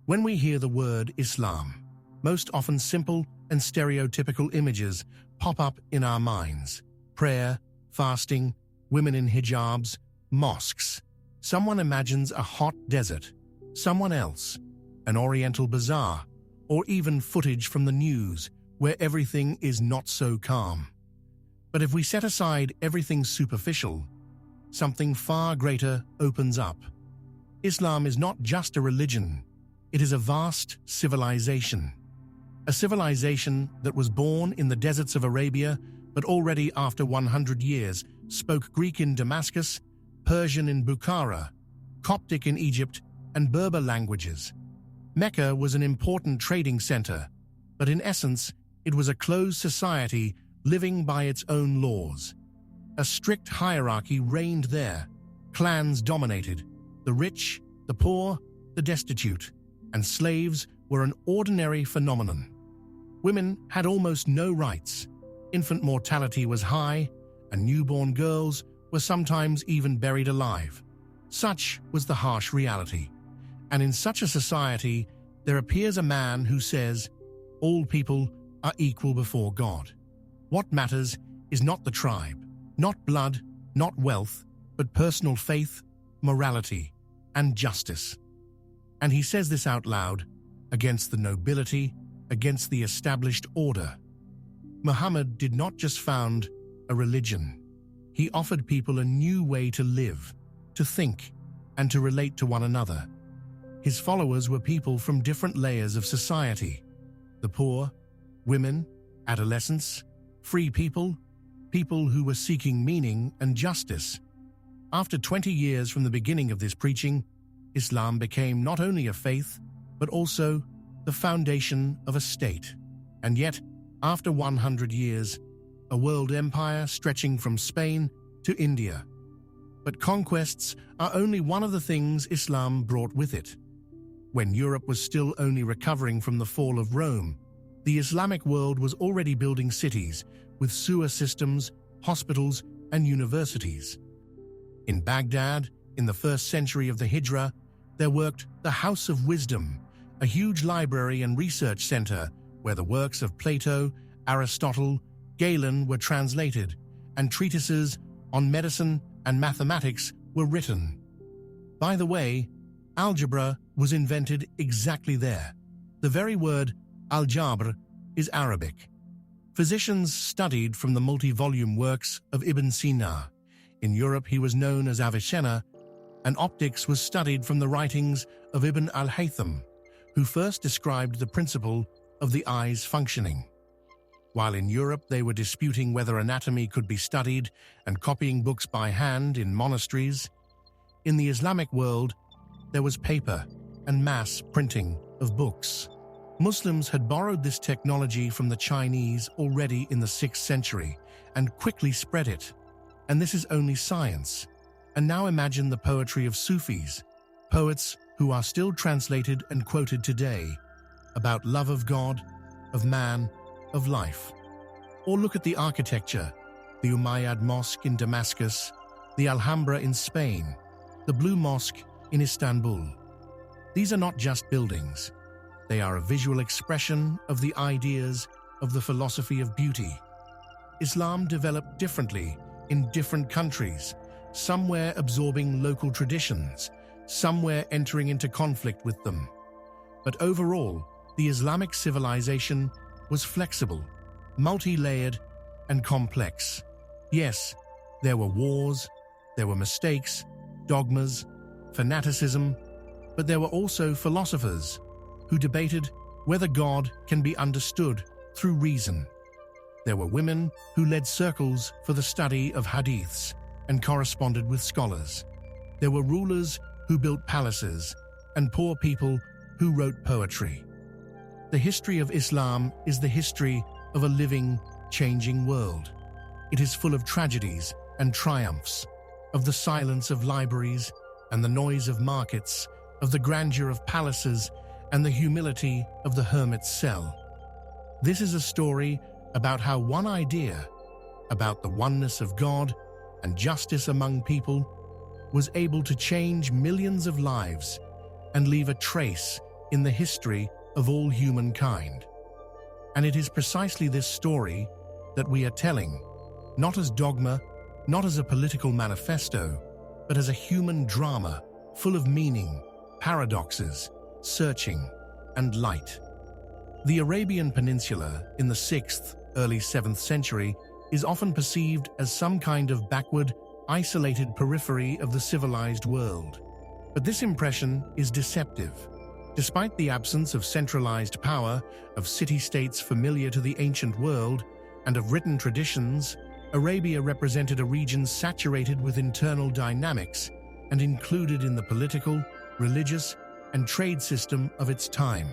When we hear the word Islam, most often simple and stereotypical images pop up in our minds. Prayer, fasting, women in hijabs, mosques. Someone imagines a hot desert, someone else, an oriental bazaar, or even footage from the news where everything is not so calm. But if we set aside everything superficial, something far greater opens up. Islam is not just a religion, it is a vast civilization. A civilization that was born in the deserts of Arabia, but already after 100 years spoke Greek in Damascus, Persian in Bukhara, Coptic in Egypt, and Berber languages. Mecca was an important trading center, but in essence, it was a closed society living by its own laws. A strict hierarchy reigned there. Clans dominated, the rich, the poor, the destitute, and slaves were an ordinary phenomenon. Women had almost no rights. Infant mortality was high, and newborn girls were sometimes even buried alive. Such was the harsh reality. And in such a society, there appears a man who says, all people are equal before God. What matters is not the tribe, not blood, not wealth, but personal faith, morality, and justice. And he says this out loud, against the nobility, against the established order. Muhammad did not just found a religion. He offered people a new way to live, to think, and to relate to one another. His followers were people from different layers of society: the poor, women, adolescents, free people, people who were seeking meaning and justice. After 20 years from the beginning of this preaching, Islam became not only a faith, but also the foundation of a state. And yet, after 100 years, a world empire stretching from Spain to India. But conquests are only one of the things Islam brought with it. When Europe was still only recovering from the fall of Rome, the Islamic world was already building cities with sewer systems, hospitals, and universities. In Baghdad, in the 1st century of the Hijra, there worked the House of Wisdom, a huge library and research center where the works of Plato, Aristotle, Galen were translated, and treatises on medicine and mathematics were written. By the way, algebra was invented exactly there. The very word al-jabr is Arabic. Physicians studied from the multi-volume works of Ibn Sina. In Europe, he was known as Avicenna, and optics was studied from the writings of Ibn al-Haytham, who first described the principle of the eye's functioning. While in Europe they were disputing whether anatomy could be studied and copying books by hand in monasteries, in the Islamic world there was paper and mass printing of books. Muslims had borrowed this technology from the Chinese already in the 6th century and quickly spread it. And this is only science. And now imagine the poetry of Sufis, poets who are still translated and quoted today, about love of God, of man, of life. Or look at the architecture, the Umayyad Mosque in Damascus, the Alhambra in Spain, the Blue Mosque in Istanbul. These are not just buildings. They are a visual expression of the ideas of the philosophy of beauty. Islam developed differently in different countries, somewhere absorbing local traditions, somewhere entering into conflict with them. But overall, the Islamic civilization was flexible, multi-layered, and complex. Yes, there were wars, there were mistakes, dogmas, fanaticism, but there were also philosophers who debated whether God can be understood through reason. There were women who led circles for the study of hadiths and corresponded with scholars. There were rulers who built palaces and poor people who wrote poetry. The history of Islam is the history of a living, changing world. It is full of tragedies and triumphs, of the silence of libraries and the noise of markets, of the grandeur of palaces and the humility of the hermit's cell. This is a story about how one idea, about the oneness of God and justice among people, was able to change millions of lives and leave a trace in the history of all humankind. And it is precisely this story that we are telling, not as dogma, not as a political manifesto, but as a human drama full of meaning, paradoxes, searching, and light. The Arabian Peninsula in the 6th, early 7th century is often perceived as some kind of backward, isolated periphery of the civilized world. But this impression is deceptive. Despite the absence of centralized power, of city-states familiar to the ancient world, and of written traditions, Arabia represented a region saturated with internal dynamics and included in the political, religious, and trade system of its time.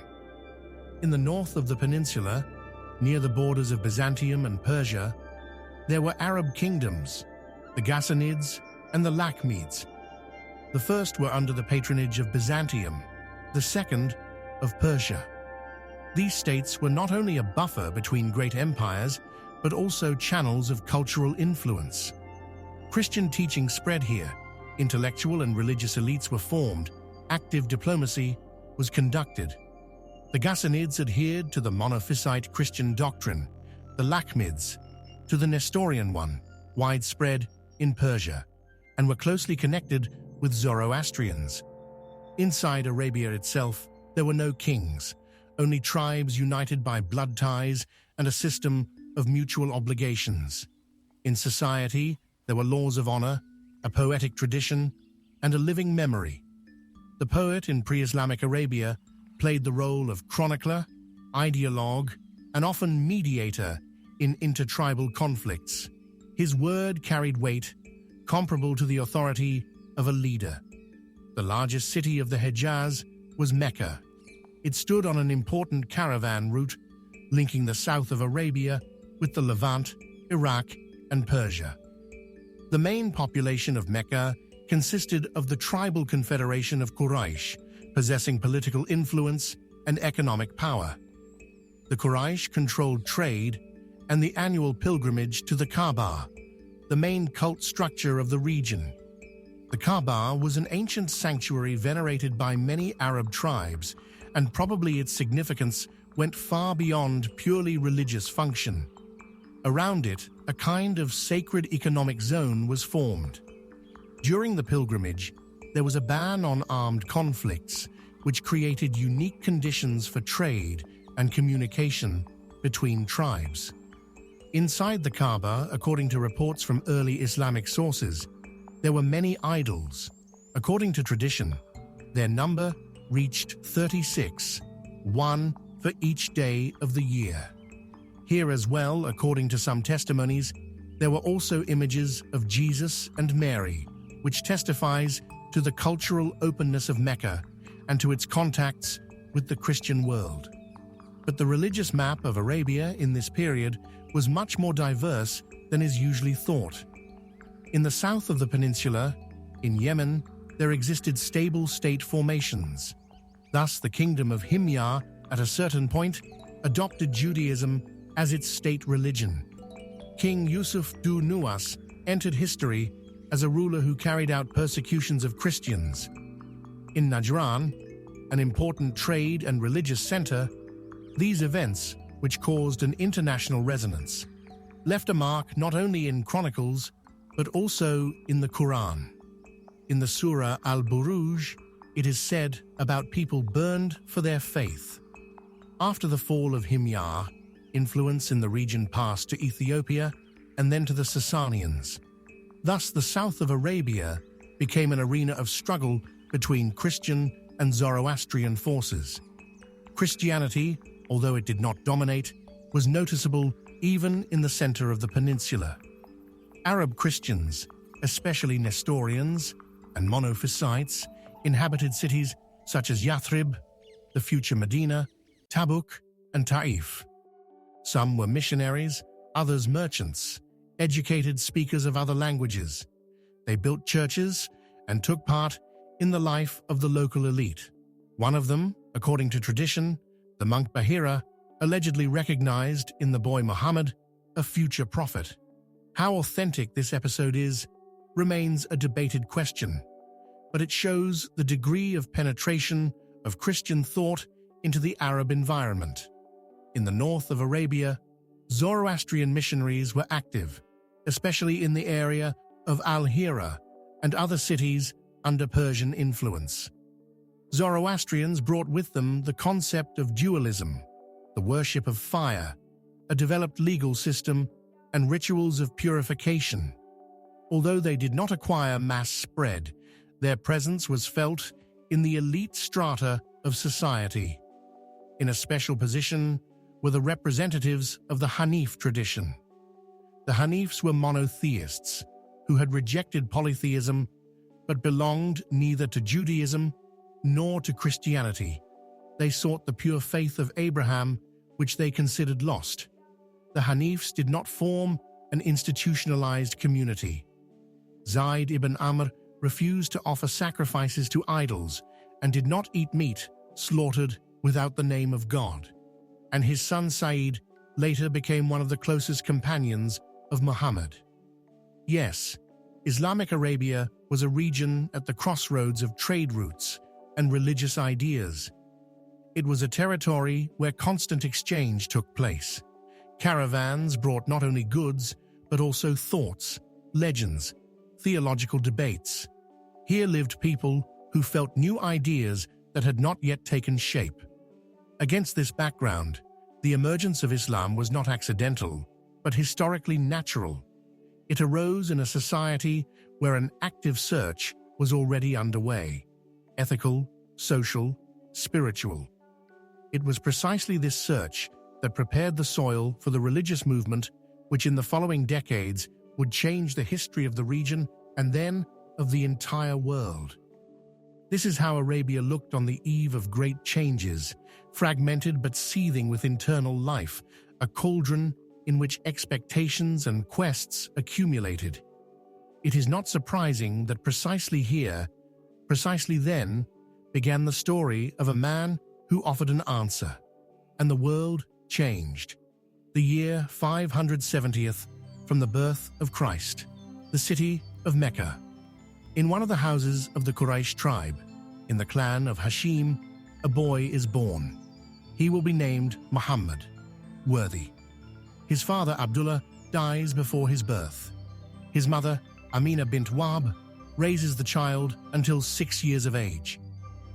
In the north of the peninsula, near the borders of Byzantium and Persia, there were Arab kingdoms, the Ghassanids and the Lakhmids. The first were under the patronage of Byzantium, the second of Persia. These states were not only a buffer between great empires, but also channels of cultural influence. Christian teaching spread here, intellectual and religious elites were formed, active diplomacy was conducted. The Ghassanids adhered to the monophysite Christian doctrine, the Lakhmids to the Nestorian one, widespread in Persia, and were closely connected with Zoroastrians. Inside Arabia itself, there were no kings, only tribes united by blood ties and a system of mutual obligations. In society, there were laws of honor, a poetic tradition, and a living memory. The poet in pre-Islamic Arabia played the role of chronicler, ideologue, and often mediator in intertribal conflicts. His word carried weight, comparable to the authority of a leader. The largest city of the Hejaz was Mecca. It stood on an important caravan route linking the south of Arabia with the Levant, Iraq, and Persia. The main population of Mecca consisted of the tribal confederation of Quraysh, possessing political influence and economic power. The Quraysh controlled trade and the annual pilgrimage to the Kaaba, the main cult structure of the region. The Kaaba was an ancient sanctuary venerated by many Arab tribes, and probably its significance went far beyond purely religious function. Around it, a kind of sacred economic zone was formed. During the pilgrimage, there was a ban on armed conflicts, which created unique conditions for trade and communication between tribes. Inside the Kaaba, according to reports from early Islamic sources, there were many idols. According to tradition, their number reached 36, one for each day of the year. Here as well, according to some testimonies, there were also images of Jesus and Mary, which testifies to the cultural openness of Mecca and to its contacts with the Christian world. But the religious map of Arabia in this period was much more diverse than is usually thought. In the south of the peninsula, in Yemen, there existed stable state formations. Thus, the kingdom of Himyar, at a certain point, adopted Judaism as its state religion. King Yusuf du Nuwas entered history as a ruler who carried out persecutions of Christians. In Najran, an important trade and religious center, these events, which caused an international resonance, left a mark not only in chronicles, but also in the Quran. In the Surah Al-Buruj, it is said about people burned for their faith. After the fall of Himyar, influence in the region passed to Ethiopia and then to the Sasanians. Thus, the south of Arabia became an arena of struggle between Christian and Zoroastrian forces. Christianity, although it did not dominate, was noticeable even in the center of the peninsula. Arab Christians, especially Nestorians and Monophysites, inhabited cities such as Yathrib, the future Medina, Tabuk, and Taif. Some were missionaries, others merchants, educated speakers of other languages. They built churches and took part in the life of the local elite. One of them, according to tradition, the monk Bahira, allegedly recognized in the boy Muhammad a future prophet. How authentic this episode is remains a debated question, but it shows the degree of penetration of Christian thought into the Arab environment. In the north of Arabia, Zoroastrian missionaries were active, especially in the area of Al-Hira and other cities under Persian influence. Zoroastrians brought with them the concept of dualism, the worship of fire, a developed legal system, and rituals of purification. Although they did not acquire mass spread, their presence was felt in the elite strata of society. In a special position were the representatives of the Hanif tradition. The Hanifs were monotheists who had rejected polytheism but belonged neither to Judaism nor to Christianity. They sought the pure faith of Abraham, which they considered lost. The Hanifs did not form an institutionalized community. Zayd ibn Amr refused to offer sacrifices to idols and did not eat meat slaughtered without the name of God. And his son Said later became one of the closest companions of Muhammad. Yes, Islamic Arabia was a region at the crossroads of trade routes and religious ideas. It was a territory where constant exchange took place. Caravans brought not only goods, but also thoughts, legends, theological debates. Here lived people who felt new ideas that had not yet taken shape. Against this background, the emergence of Islam was not accidental, but historically natural. It arose in a society where an active search was already underway: ethical, social, spiritual. It was precisely this search that prepared the soil for the religious movement which in the following decades would change the history of the region and then of the entire world. This is how Arabia looked on the eve of great changes, fragmented but seething with internal life, a cauldron in which expectations and quests accumulated. It is not surprising that precisely here, precisely then, began the story of a man who offered an answer, and the world changed. The year 570th from the birth of Christ, the city of Mecca. In one of the houses of the Quraysh tribe, in the clan of Hashim, a boy is born. He will be named Muhammad, worthy. His father Abdullah dies before his birth. His mother, Amina bint Wahb, raises the child until 6 years of age.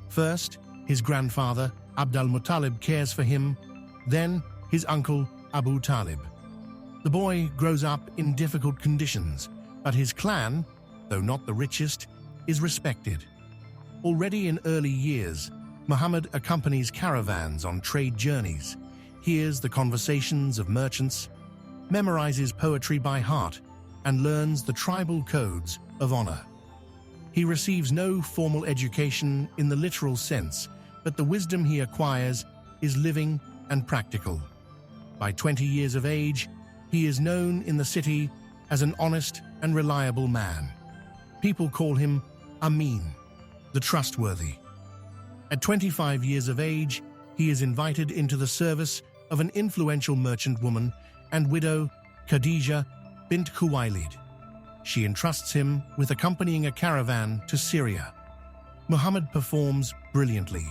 First, his grandfather, Abd al-Muttalib, cares for him, then his uncle, Abu Talib. The boy grows up in difficult conditions, but his clan, though not the richest, is respected. Already in early years, Muhammad accompanies caravans on trade journeys, hears the conversations of merchants, memorizes poetry by heart, and learns the tribal codes of honor. He receives no formal education in the literal sense, but the wisdom he acquires is living and practical. By 20 years of age, he is known in the city as an honest and reliable man. People call him Amin, the trustworthy. At 25 years of age, he is invited into the service of an influential merchant woman and widow, Khadija bint Khuwailid. She entrusts him with accompanying a caravan to Syria. Muhammad performs brilliantly.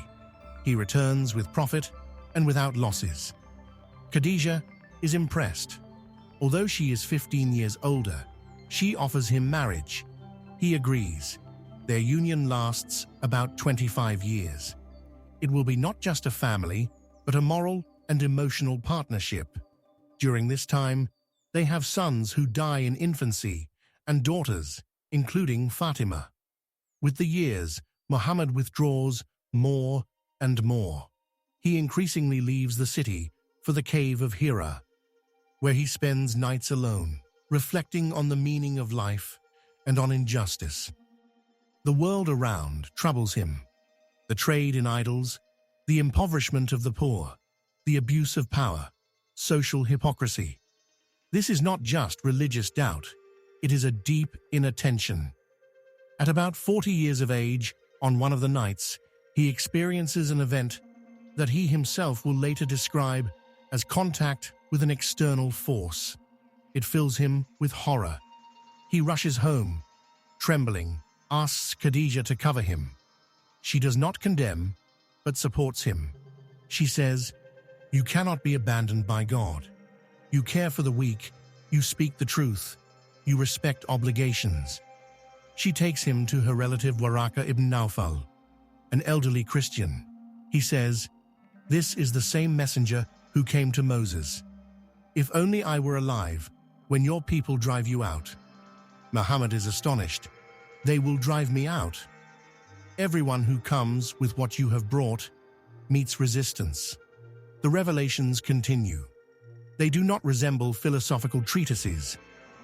He returns with profit and without losses. Khadija is impressed. Although she is 15 years older, she offers him marriage. He agrees. Their union lasts about 25 years. It will be not just a family, but a moral and emotional partnership. During this time, they have sons who die in infancy and daughters, including Fatima. With the years, Muhammad withdraws more and more. He increasingly leaves the city for the cave of Hira, where he spends nights alone, reflecting on the meaning of life and on injustice. The world around troubles him. The trade in idols, the impoverishment of the poor, the abuse of power, social hypocrisy. This is not just religious doubt, it is a deep inner tension. At about 40 years of age, on one of the nights, he experiences an event that he himself will later describe as contact with an external force. It fills him with horror. He rushes home, trembling, asks Khadija to cover him. She does not condemn, but supports him. She says, "You cannot be abandoned by God. You care for the weak, you speak the truth, you respect obligations." She takes him to her relative Waraka ibn Nawfal, an elderly Christian. He says, "This is the same messenger who came to Moses. If only I were alive when your people drive you out." Muhammad is astonished. "They will drive me out." Everyone who comes with what you have brought meets resistance. The revelations continue. They do not resemble philosophical treatises.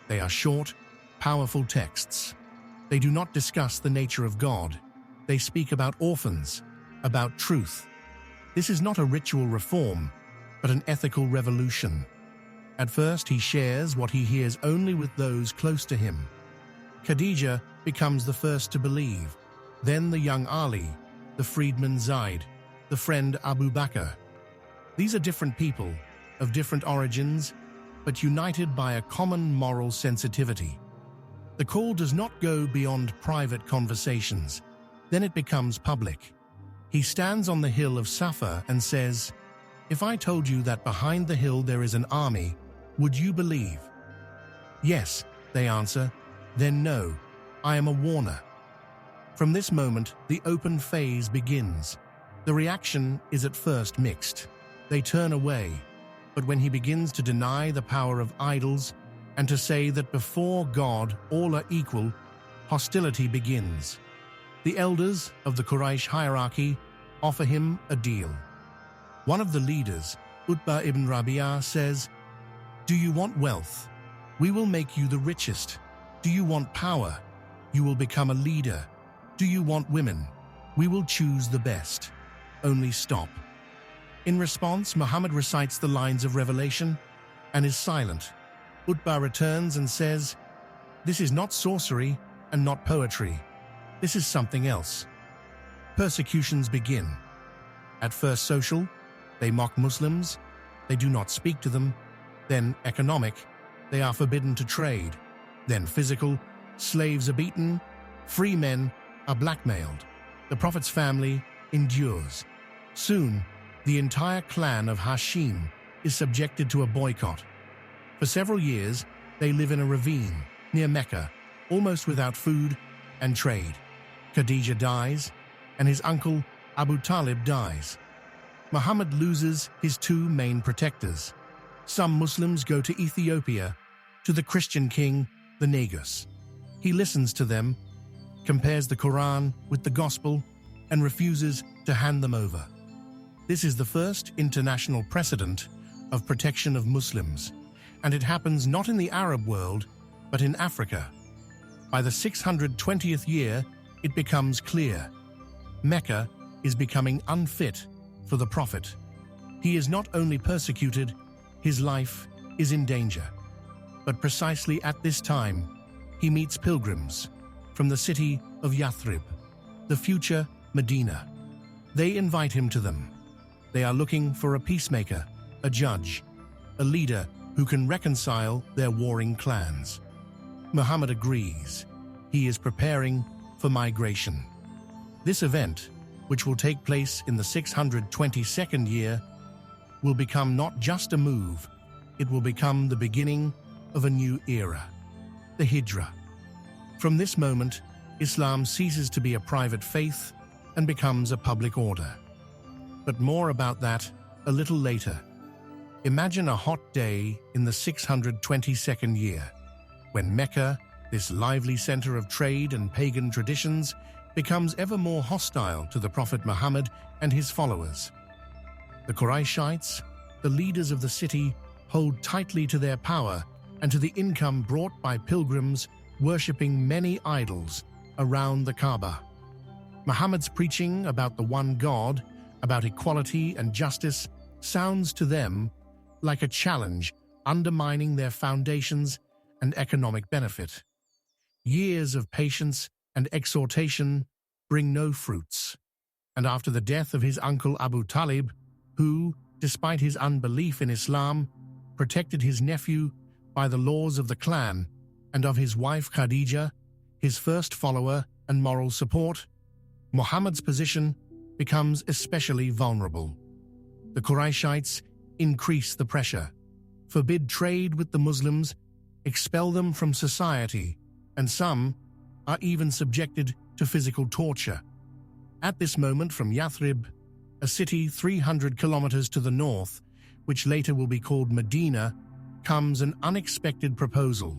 They are short, powerful texts. They do not discuss the nature of God. They speak about orphans, about truth. This is not a ritual reform, but an ethical revolution. At first, he shares what he hears only with those close to him. Khadija becomes the first to believe, then the young Ali, the freedman Zaid, the friend Abu Bakr. These are different people, of different origins, but united by a common moral sensitivity. The call does not go beyond private conversations. Then it becomes public. He stands on the hill of Safa and says, "If I told you that behind the hill there is an army, would you believe?" "Yes," they answer. "Then no, I am a warner." From this moment, the open phase begins. The reaction is at first mixed. They turn away, but when he begins to deny the power of idols and to say that before God all are equal, hostility begins. The elders of the Quraysh hierarchy offer him a deal. One of the leaders, Utbah ibn Rabi'ah, says, "Do you want wealth? We will make you the richest. Do you want power? You will become a leader. Do you want women? We will choose the best. Only stop." In response, Muhammad recites the lines of Revelation and is silent. Utbah returns and says, "This is not sorcery and not poetry. This is something else." Persecutions begin. At first social, they mock Muslims, they do not speak to them. Then economic, they are forbidden to trade. Then physical, slaves are beaten, free men are blackmailed. The Prophet's family endures. Soon, the entire clan of Hashim is subjected to a boycott. For several years, they live in a ravine near Mecca, almost without food and trade. Khadija dies, and his uncle Abu Talib dies. Muhammad loses his two main protectors. Some Muslims go to Ethiopia, to the Christian king, the Negus. He listens to them, compares the Quran with the Gospel, and refuses to hand them over. This is the first international precedent of protection of Muslims, and it happens not in the Arab world, but in Africa. By the 620th year, it becomes clear. Mecca is becoming unfit for the Prophet. He is not only persecuted, his life is in danger. But precisely at this time, he meets pilgrims from the city of Yathrib, the future Medina. They invite him to them. They are looking for a peacemaker, a judge, a leader who can reconcile their warring clans. Muhammad agrees. He is preparing for migration. This event, which will take place in the 622nd year, will become not just a move, it will become the beginning of a new era, the Hijrah. From this moment, Islam ceases to be a private faith and becomes a public order. But more about that a little later. Imagine a hot day in the 622nd year, when Mecca, this lively center of trade and pagan traditions, becomes ever more hostile to the Prophet Muhammad and his followers. The Qurayshites, the leaders of the city, hold tightly to their power and to the income brought by pilgrims worshipping many idols around the Kaaba. Muhammad's preaching about the one God, about equality and justice, sounds to them like a challenge undermining their foundations and economic benefit. Years of patience and exhortation bring no fruits, and after the death of his uncle Abu Talib, who, despite his unbelief in Islam, protected his nephew by the laws of the clan, and of his wife Khadija, his first follower and moral support, Muhammad's position becomes especially vulnerable. The Qurayshites increase the pressure, forbid trade with the Muslims, expel them from society, and some are even subjected to physical torture. At this moment, from Yathrib, a city 300 kilometers to the north, which later will be called Medina, comes an unexpected proposal.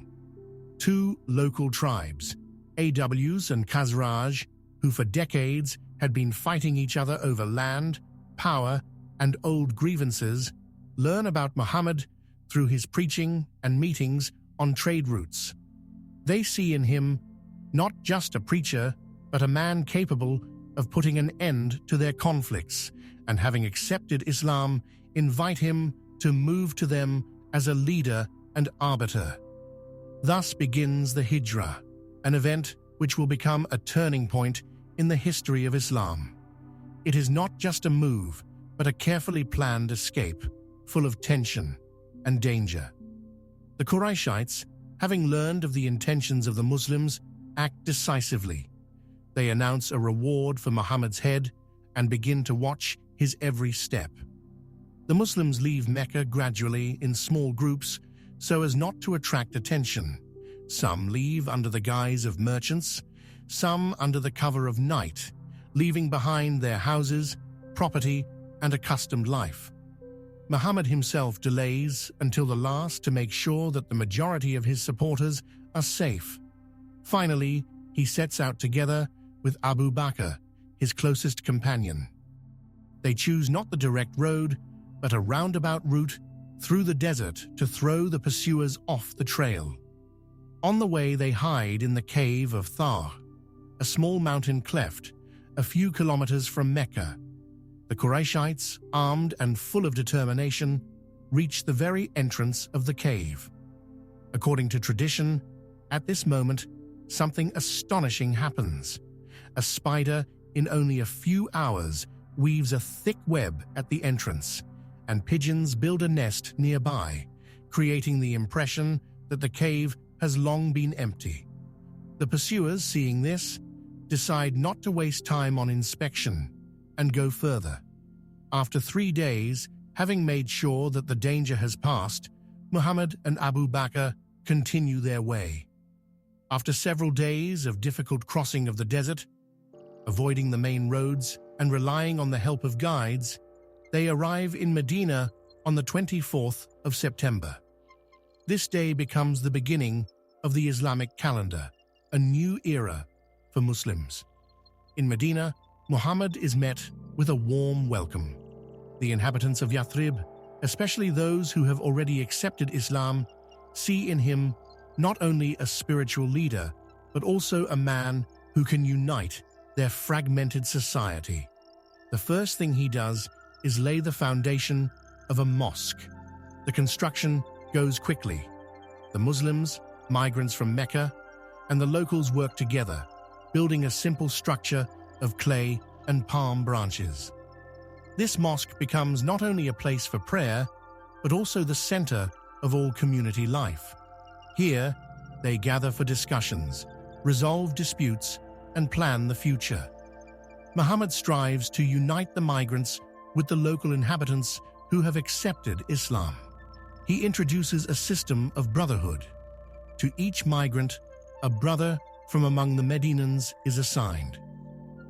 Two local tribes, Aws and Khazraj, who for decades had been fighting each other over land, power, and old grievances, learn about Muhammad through his preaching and meetings on trade routes. They see in him not just a preacher, but a man capable of putting an end to their conflicts, and having accepted Islam, invite him to move to them as a leader and arbiter. Thus begins the Hijrah, an event which will become a turning point in the history of Islam. It is not just a move, but a carefully planned escape, full of tension and danger. The Qurayshites, having learned of the intentions of the Muslims, act decisively. They announce a reward for Muhammad's head and begin to watch his every step. The Muslims leave Mecca gradually in small groups so as not to attract attention. Some leave under the guise of merchants, some under the cover of night, leaving behind their houses, property, and accustomed life. Muhammad himself delays until the last to make sure that the majority of his supporters are safe. Finally, he sets out together with Abu Bakr, his closest companion. They choose not the direct road, but a roundabout route through the desert to throw the pursuers off the trail. On the way, they hide in the cave of Thar, a small mountain cleft a few kilometers from Mecca. The Qurayshites, armed and full of determination, reach the very entrance of the cave. According to tradition, at this moment, something astonishing happens. A spider, in only a few hours, weaves a thick web at the entrance, and pigeons build a nest nearby, creating the impression that the cave has long been empty. The pursuers, seeing this, decide not to waste time on inspection and go further. After 3 days, having made sure that the danger has passed, Muhammad and Abu Bakr continue their way. After several days of difficult crossing of the desert, avoiding the main roads and relying on the help of guides, they arrive in Medina on the 24th of September. This day becomes the beginning of the Islamic calendar, a new era for Muslims. In Medina, Muhammad is met with a warm welcome. The inhabitants of Yathrib, especially those who have already accepted Islam, see in him not only a spiritual leader, but also a man who can unite their fragmented society. The first thing he does is lay the foundation of a mosque. The construction goes quickly. The Muslims, migrants from Mecca, and the locals work together, building a simple structure of clay and palm branches. This mosque becomes not only a place for prayer, but also the center of all community life. Here, they gather for discussions, resolve disputes, and plan the future. Muhammad strives to unite the migrants with the local inhabitants who have accepted Islam. He introduces a system of brotherhood. To each migrant, a brother from among the Medinans is assigned.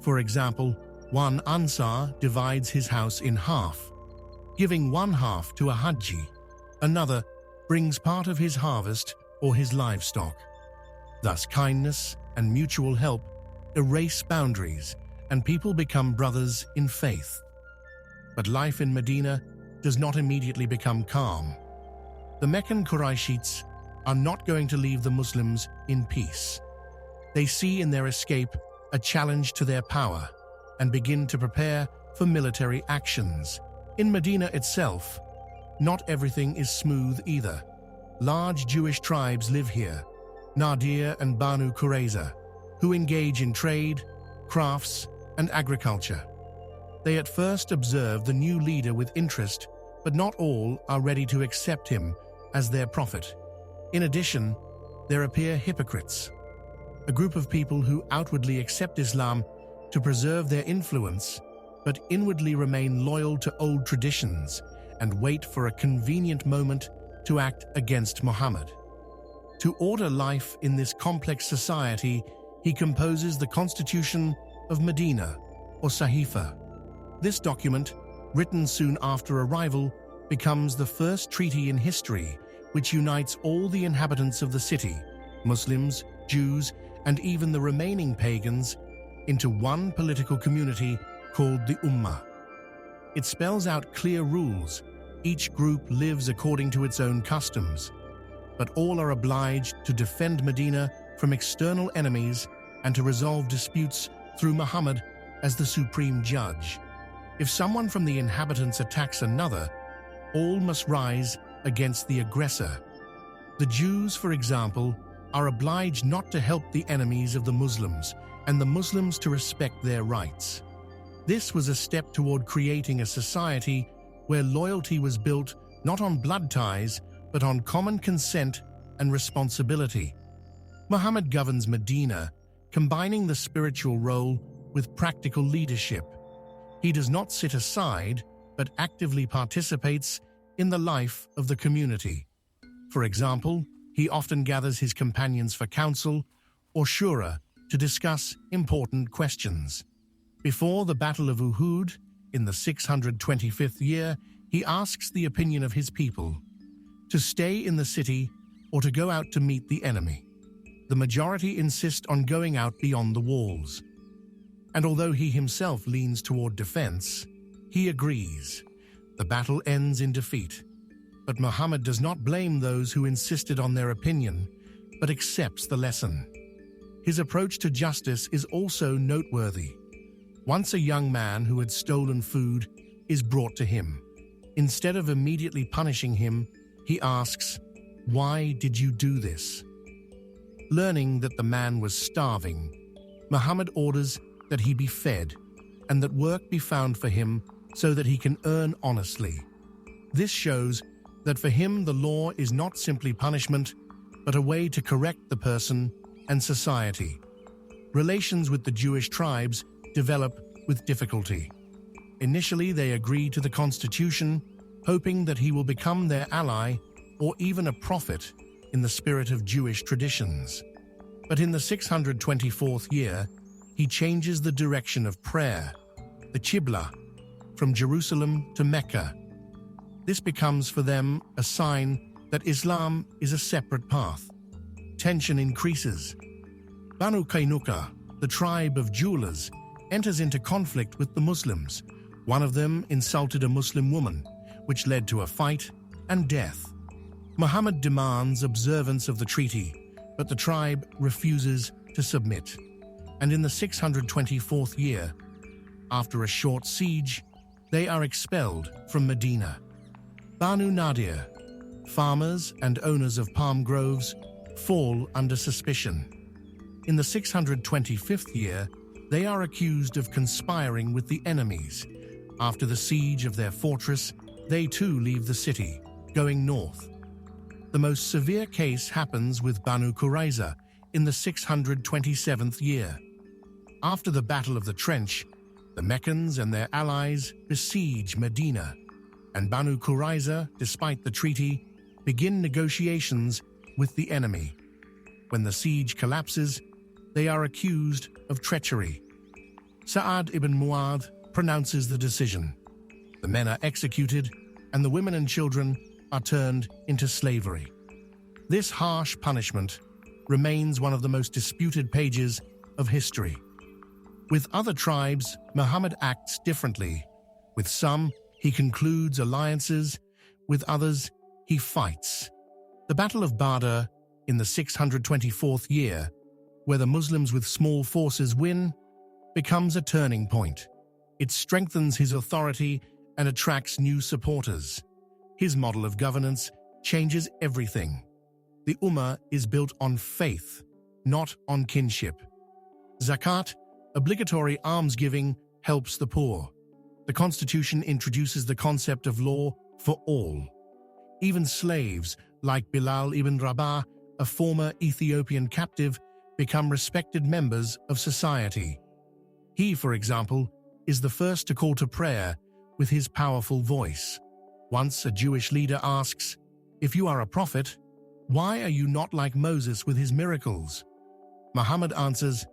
For example, one Ansar divides his house in half, giving one half to a Hajji. Another brings part of his harvest or his livestock. Thus, kindness and mutual help erase boundaries, and people become brothers in faith. But life in Medina does not immediately become calm. The Meccan Qurayshites are not going to leave the Muslims in peace. They see in their escape a challenge to their power and begin to prepare for military actions. In Medina itself, not everything is smooth either. Large Jewish tribes live here, Nadir and Banu Qurayza, who engage in trade, crafts, and agriculture. They at first observe the new leader with interest, but not all are ready to accept him as their prophet. In addition, there appear hypocrites, a group of people who outwardly accept Islam to preserve their influence, but inwardly remain loyal to old traditions and wait for a convenient moment to act against Muhammad. To order life in this complex society, he composes the Constitution of Medina, or Sahifa. This document, written soon after arrival, becomes the first treaty in history which unites all the inhabitants of the city, Muslims, Jews, and even the remaining pagans, into one political community called the Ummah. It spells out clear rules. Each group lives according to its own customs, but all are obliged to defend Medina from external enemies and to resolve disputes through Muhammad as the supreme judge. If someone from the inhabitants attacks another, all must rise against the aggressor. The Jews, for example, are obliged not to help the enemies of the Muslims, and the Muslims to respect their rights. This was a step toward creating a society where loyalty was built not on blood ties, but on common consent and responsibility. Muhammad governs Medina, combining the spiritual role with practical leadership. He does not sit aside, but actively participates in the life of the community. For example, he often gathers his companions for counsel or shura to discuss important questions. Before the Battle of Uhud, in the 625th year, he asks the opinion of his people to stay in the city or to go out to meet the enemy. The majority insist on going out beyond the walls. And although he himself leans toward defense, he agrees. The battle ends in defeat. But Muhammad does not blame those who insisted on their opinion, but accepts the lesson. His approach to justice is also noteworthy. Once a young man who had stolen food is brought to him. Instead of immediately punishing him, he asks, "Why did you do this?" Learning that the man was starving, Muhammad orders that he be fed and that work be found for him so that he can earn honestly. This shows that for him the law is not simply punishment, but a way to correct the person and society. Relations with the Jewish tribes develop with difficulty. Initially, they agree to the constitution, hoping that he will become their ally or even a prophet in the spirit of Jewish traditions. But in the 624th year, he changes the direction of prayer, the Qibla, from Jerusalem to Mecca. This becomes for them a sign that Islam is a separate path. Tension increases. Banu Qaynuqa, the tribe of jewelers, enters into conflict with the Muslims. One of them insulted a Muslim woman, which led to a fight and death. Muhammad demands observance of the treaty, but the tribe refuses to submit. And in the 624th year, after a short siege, they are expelled from Medina. Banu Nadir, farmers and owners of palm groves, fall under suspicion. In the 625th year, they are accused of conspiring with the enemies. After the siege of their fortress, they too leave the city, going north. The most severe case happens with Banu Qurayza in the 627th year. After the Battle of the Trench, the Meccans and their allies besiege Medina, and Banu Qurayza, despite the treaty, begin negotiations with the enemy. When the siege collapses, they are accused of treachery. Sa'ad ibn Mu'adh pronounces the decision. The men are executed, and the women and children are turned into slavery. This harsh punishment remains one of the most disputed pages of history. With other tribes, Muhammad acts differently. With some, he concludes alliances. With others, he fights. The Battle of Badr in the 624th year, where the Muslims with small forces win, becomes a turning point. It strengthens his authority and attracts new supporters. His model of governance changes everything. The Ummah is built on faith, not on kinship. Zakat, obligatory almsgiving, helps the poor. The Constitution introduces the concept of law for all. Even slaves, like Bilal ibn Rabah, a former Ethiopian captive, become respected members of society. He, for example, is the first to call to prayer with his powerful voice. Once a Jewish leader asks, "If you are a prophet, why are you not like Moses with his miracles?" Muhammad answers,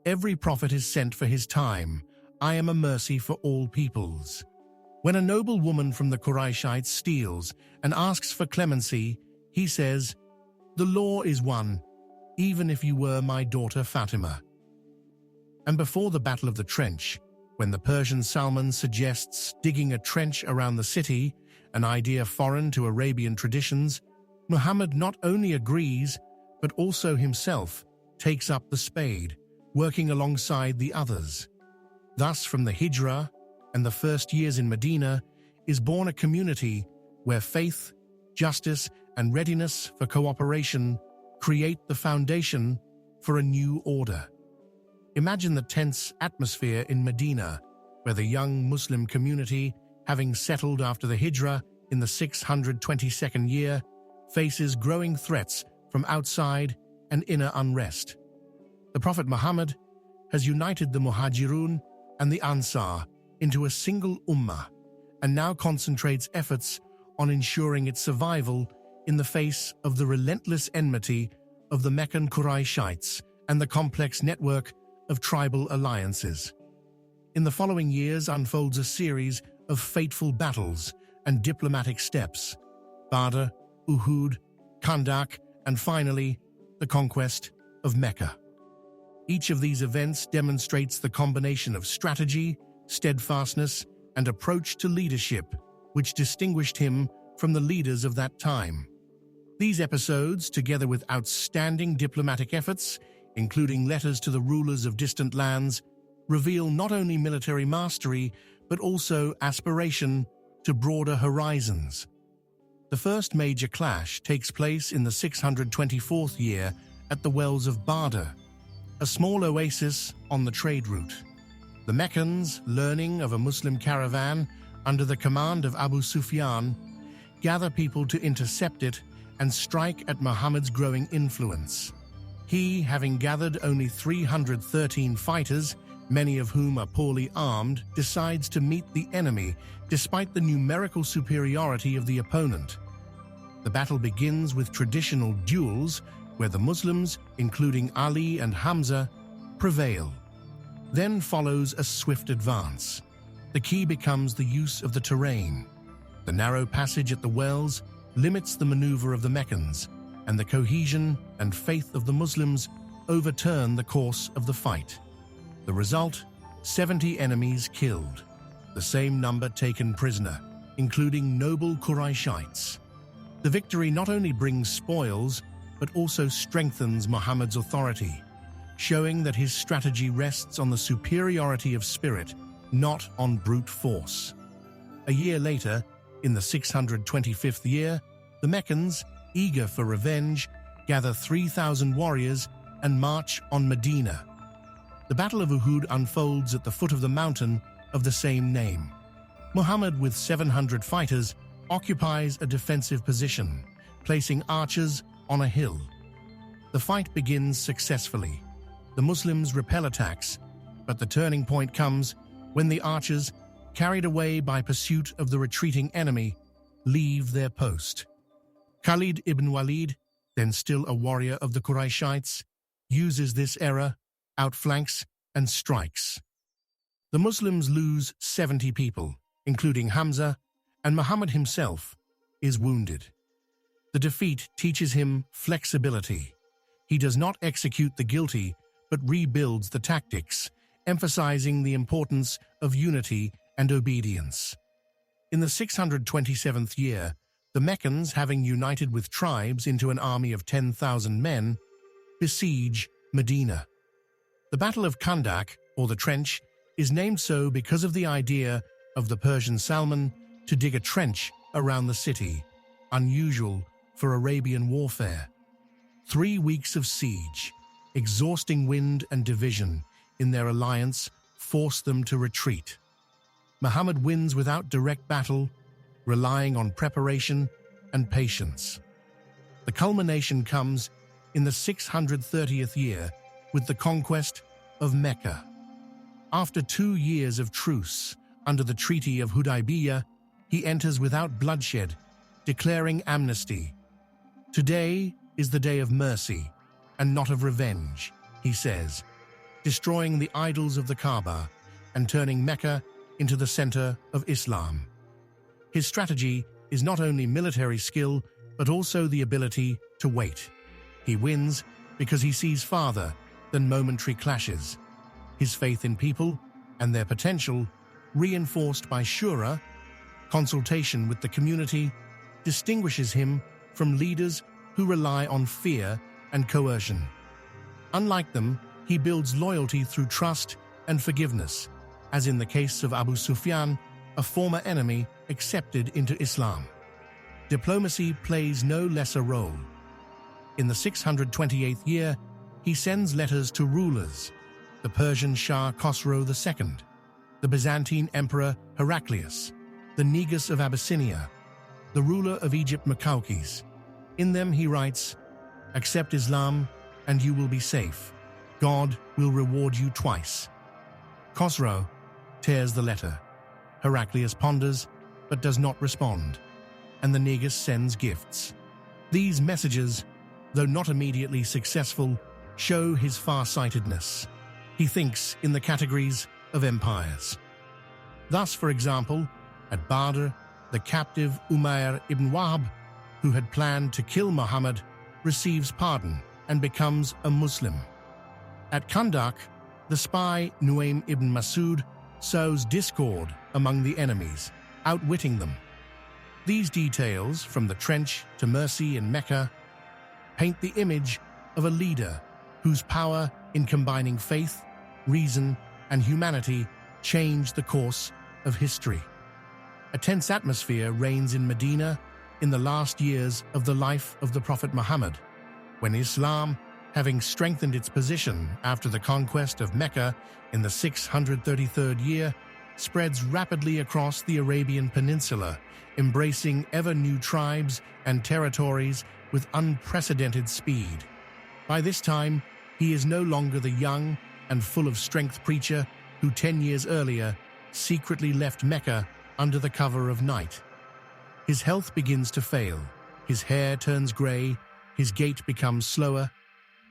"Every prophet is sent for his time. I am a mercy for all peoples." When a noble woman from the Qurayshites steals and asks for clemency, he says, "The law is one, even if you were my daughter Fatima." And before the Battle of the Trench, when the Persian Salman suggests digging a trench around the city, an idea foreign to Arabian traditions, Muhammad not only agrees, but also himself takes up the spade, working alongside the others. Thus, from the Hijrah and the first years in Medina is born a community where faith, justice, and readiness for cooperation create the foundation for a new order. Imagine the tense atmosphere in Medina, where the young Muslim community, having settled after the Hijrah in the 622nd year, faces growing threats from outside and inner unrest. The Prophet Muhammad has united the Muhajirun and the Ansar into a single ummah and now concentrates efforts on ensuring its survival in the face of the relentless enmity of the Meccan Qurayshites and the complex network of tribal alliances. In the following years unfolds a series of fateful battles and diplomatic steps: Badr, Uhud, Khandaq, and finally, the conquest of Mecca. Each of these events demonstrates the combination of strategy, steadfastness, and approach to leadership which distinguished him from the leaders of that time. These episodes, together with outstanding diplomatic efforts, including letters to the rulers of distant lands, reveal not only military mastery, but also aspiration to broader horizons. The first major clash takes place in the 624th year at the wells of Badr, a small oasis on the trade route. The Meccans, learning of a Muslim caravan under the command of Abu Sufyan, gather people to intercept it and strike at Muhammad's growing influence. He, having gathered only 313 fighters, many of whom are poorly armed, decides to meet the enemy despite the numerical superiority of the opponent. The battle begins with traditional duels where the Muslims, including Ali and Hamza, prevail. Then follows a swift advance. The key becomes the use of the terrain. The narrow passage at the wells limits the maneuver of the Meccans, and the cohesion and faith of the Muslims overturn the course of the fight. The result: 70 enemies killed, the same number taken prisoner, including noble Qurayshites. The victory not only brings spoils, but also strengthens Muhammad's authority, showing that his strategy rests on the superiority of spirit, not on brute force. A year later, in the 625th year, the Meccans, eager for revenge, gather 3,000 warriors and march on Medina. The Battle of Uhud unfolds at the foot of the mountain of the same name. Muhammad, with 700 fighters, occupies a defensive position, placing archers on a hill. The fight begins successfully. The Muslims repel attacks, but the turning point comes when the archers, carried away by pursuit of the retreating enemy, leave their post. Khalid ibn Walid, then still a warrior of the Qurayshites, uses this error, outflanks, and strikes. The Muslims lose 70 people, including Hamza, and Muhammad himself is wounded. The defeat teaches him flexibility. He does not execute the guilty, but rebuilds the tactics, emphasizing the importance of unity and obedience. In the 627th year, the Meccans, having united with tribes into an army of 10,000 men, besiege Medina. The Battle of Khandaq, or the Trench, is named so because of the idea of the Persian Salman to dig a trench around the city, unusual for Arabian warfare. 3 weeks of siege, exhausting wind and division in their alliance forced them to retreat. Muhammad wins without direct battle, relying on preparation and patience. The culmination comes in the 630th year with the conquest of Mecca. After 2 years of truce, under the Treaty of Hudaybiyah, he enters without bloodshed, declaring amnesty. "Today is the day of mercy, and not of revenge," he says, destroying the idols of the Kaaba and turning Mecca into the center of Islam. His strategy is not only military skill, but also the ability to wait. He wins because he sees farther than momentary clashes. His faith in people and their potential, reinforced by shura, consultation with the community, distinguishes him from leaders who rely on fear and coercion. Unlike them, he builds loyalty through trust and forgiveness, as in the case of Abu Sufyan, a former enemy accepted into Islam. Diplomacy plays no lesser role. In the 628th year, he sends letters to rulers: the Persian Shah Khosrow II, the Byzantine Emperor Heraclius, the Negus of Abyssinia, the ruler of Egypt Muqawqis. In them he writes, "Accept Islam and you will be safe. God will reward you twice." Khosrow tears the letter. Heraclius ponders, but does not respond, and the Negus sends gifts. These messages, though not immediately successful, show his far-sightedness. He thinks in the categories of empires. Thus, for example, at Badr, the captive Umayr ibn Wahb, who had planned to kill Muhammad, receives pardon and becomes a Muslim. At Khandaq, the spy Nuaym ibn Masud sows discord among the enemies, outwitting them. These details, from the trench to mercy in Mecca, paint the image of a leader whose power in combining faith, reason, and humanity changed the course of history. A tense atmosphere reigns in Medina in the last years of the life of the Prophet Muhammad, when Islam, having strengthened its position after the conquest of Mecca in the 633rd year, spreads rapidly across the Arabian Peninsula, embracing ever-new tribes and territories with unprecedented speed. By this time, he is no longer the young and full-of-strength preacher who 10 years earlier secretly left Mecca under the cover of night. His health begins to fail, his hair turns grey, his gait becomes slower,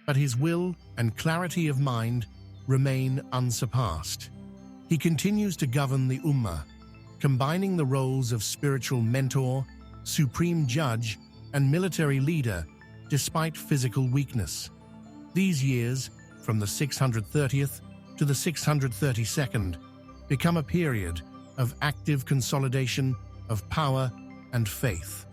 but his will and clarity of mind remain unsurpassed. He continues to govern the Ummah, combining the roles of spiritual mentor, supreme judge, and military leader despite physical weakness. These years, from the 630th to the 632nd, become a period of active consolidation of power and faith.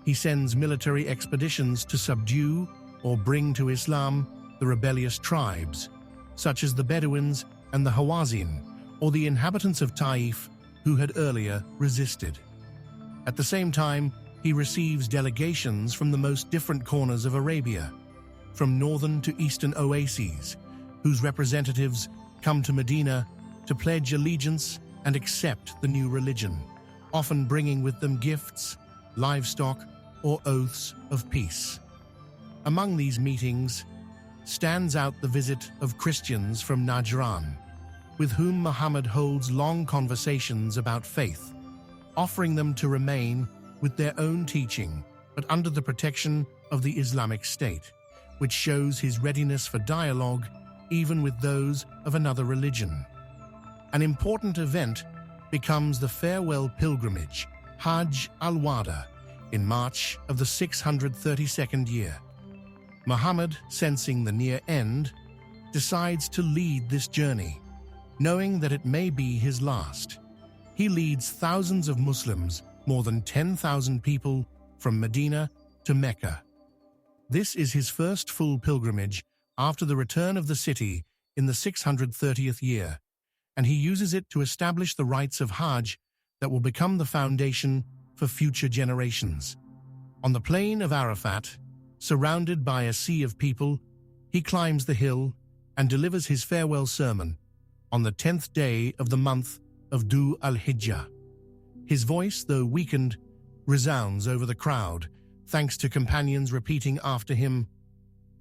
He sends military expeditions to subdue or bring to Islam the rebellious tribes, such as the Bedouins and the Hawazin, or the inhabitants of Taif who had earlier resisted. At the same time, he receives delegations from the most different corners of Arabia, from northern to eastern oases, whose representatives come to Medina to pledge allegiance and accept the new religion, often bringing with them gifts, livestock, or oaths of peace. Among these meetings stands out the visit of Christians from Najran, with whom Muhammad holds long conversations about faith, offering them to remain with their own teaching, but under the protection of the Islamic State, which shows his readiness for dialogue even with those of another religion. An important event becomes the farewell pilgrimage, Hajj al-Wada, in March of the 632nd year. Muhammad, sensing the near end, decides to lead this journey, knowing that it may be his last. He leads thousands of Muslims, more than 10,000 people, from Medina to Mecca. This is his first full pilgrimage after the return of the city in the 630th year, and he uses it to establish the rites of Hajj that will become the foundation for future generations. On the plain of Arafat, surrounded by a sea of people, he climbs the hill and delivers his farewell sermon on the 10th day of the month of Dhu al-Hijjah. His voice, though weakened, resounds over the crowd, thanks to companions repeating after him,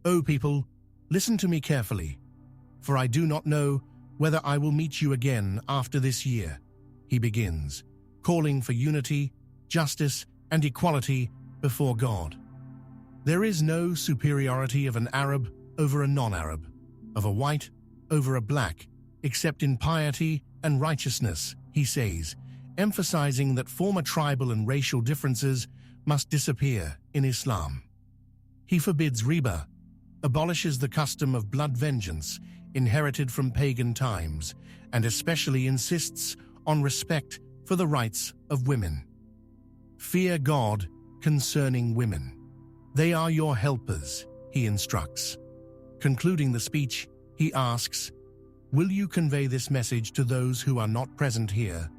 "O people, listen to me carefully, for I do not know whether I will meet you again after this year, he begins, calling for unity, justice, and equality before God. There is no superiority of an Arab over a non-Arab, of a white over a black, except in piety and righteousness, he says, emphasizing that former tribal and racial differences must disappear in Islam. He forbids riba, abolishes the custom of blood vengeance inherited from pagan times, and especially insists on respect for the rights of women. Fear God concerning women. They are your helpers, he instructs. Concluding the speech, he asks, "Will you convey this message to those who are not present here?"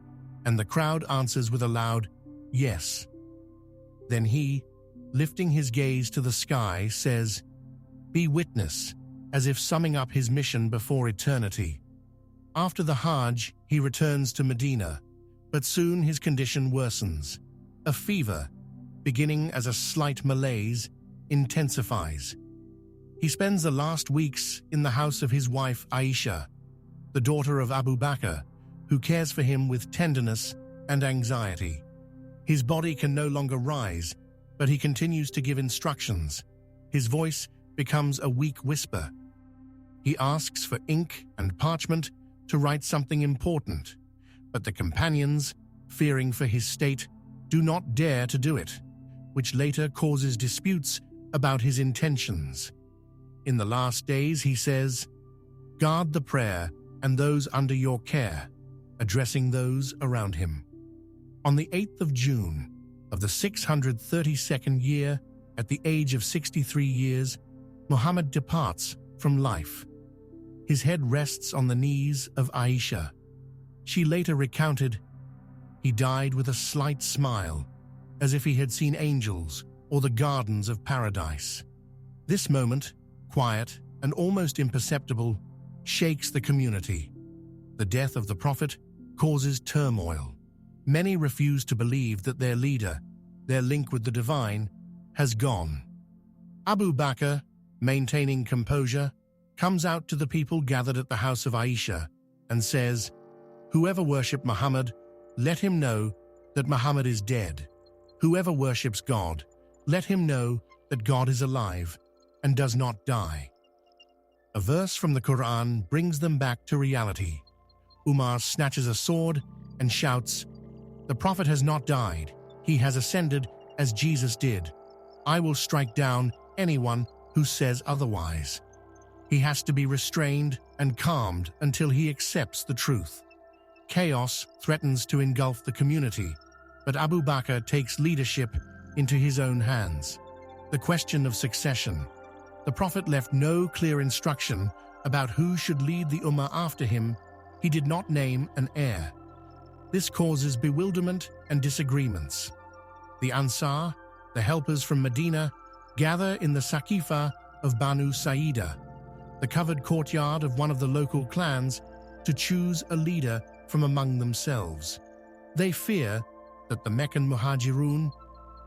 And the crowd answers with a loud, "Yes." Then he, lifting his gaze to the sky, says, "Be witness," as if summing up his mission before eternity. After the Hajj, he returns to Medina, but soon his condition worsens. A fever, beginning as a slight malaise, intensifies. He spends the last weeks in the house of his wife Aisha, the daughter of Abu Bakr, who cares for him with tenderness and anxiety. His body can no longer rise, but he continues to give instructions. His voice becomes a weak whisper. He asks for ink and parchment to write something important, but the companions, fearing for his state, do not dare to do it, which later causes disputes about his intentions. In the last days, he says, "Guard the prayer and those under your care," addressing those around him. On the 8th of June of the 632nd year, at the age of 63 years, Muhammad departs from life. His head rests on the knees of Aisha. She later recounted, "He died with a slight smile, as if he had seen angels or the gardens of paradise." This moment, quiet and almost imperceptible, shakes the community. The death of the Prophet causes turmoil. Many refuse to believe that their leader, their link with the divine, has gone. Abu Bakr, maintaining composure, comes out to the people gathered at the house of Aisha and says, "Whoever worships Muhammad, let him know that Muhammad is dead. Whoever worships God, let him know that God is alive and does not die." A verse from the Quran brings them back to reality. Umar snatches a sword and shouts, "The Prophet has not died. He has ascended as Jesus did. I will strike down anyone who says otherwise." He has to be restrained and calmed until he accepts the truth. Chaos threatens to engulf the community, but Abu Bakr takes leadership into his own hands. The question of succession. The Prophet left no clear instruction about who should lead the Ummah after him. He did not name an heir. This causes bewilderment and disagreements. The Ansar, the helpers from Medina, gather in the Saqifa of Banu Sa'idah, the covered courtyard of one of the local clans, to choose a leader from among themselves. They fear that the Meccan Muhajirun,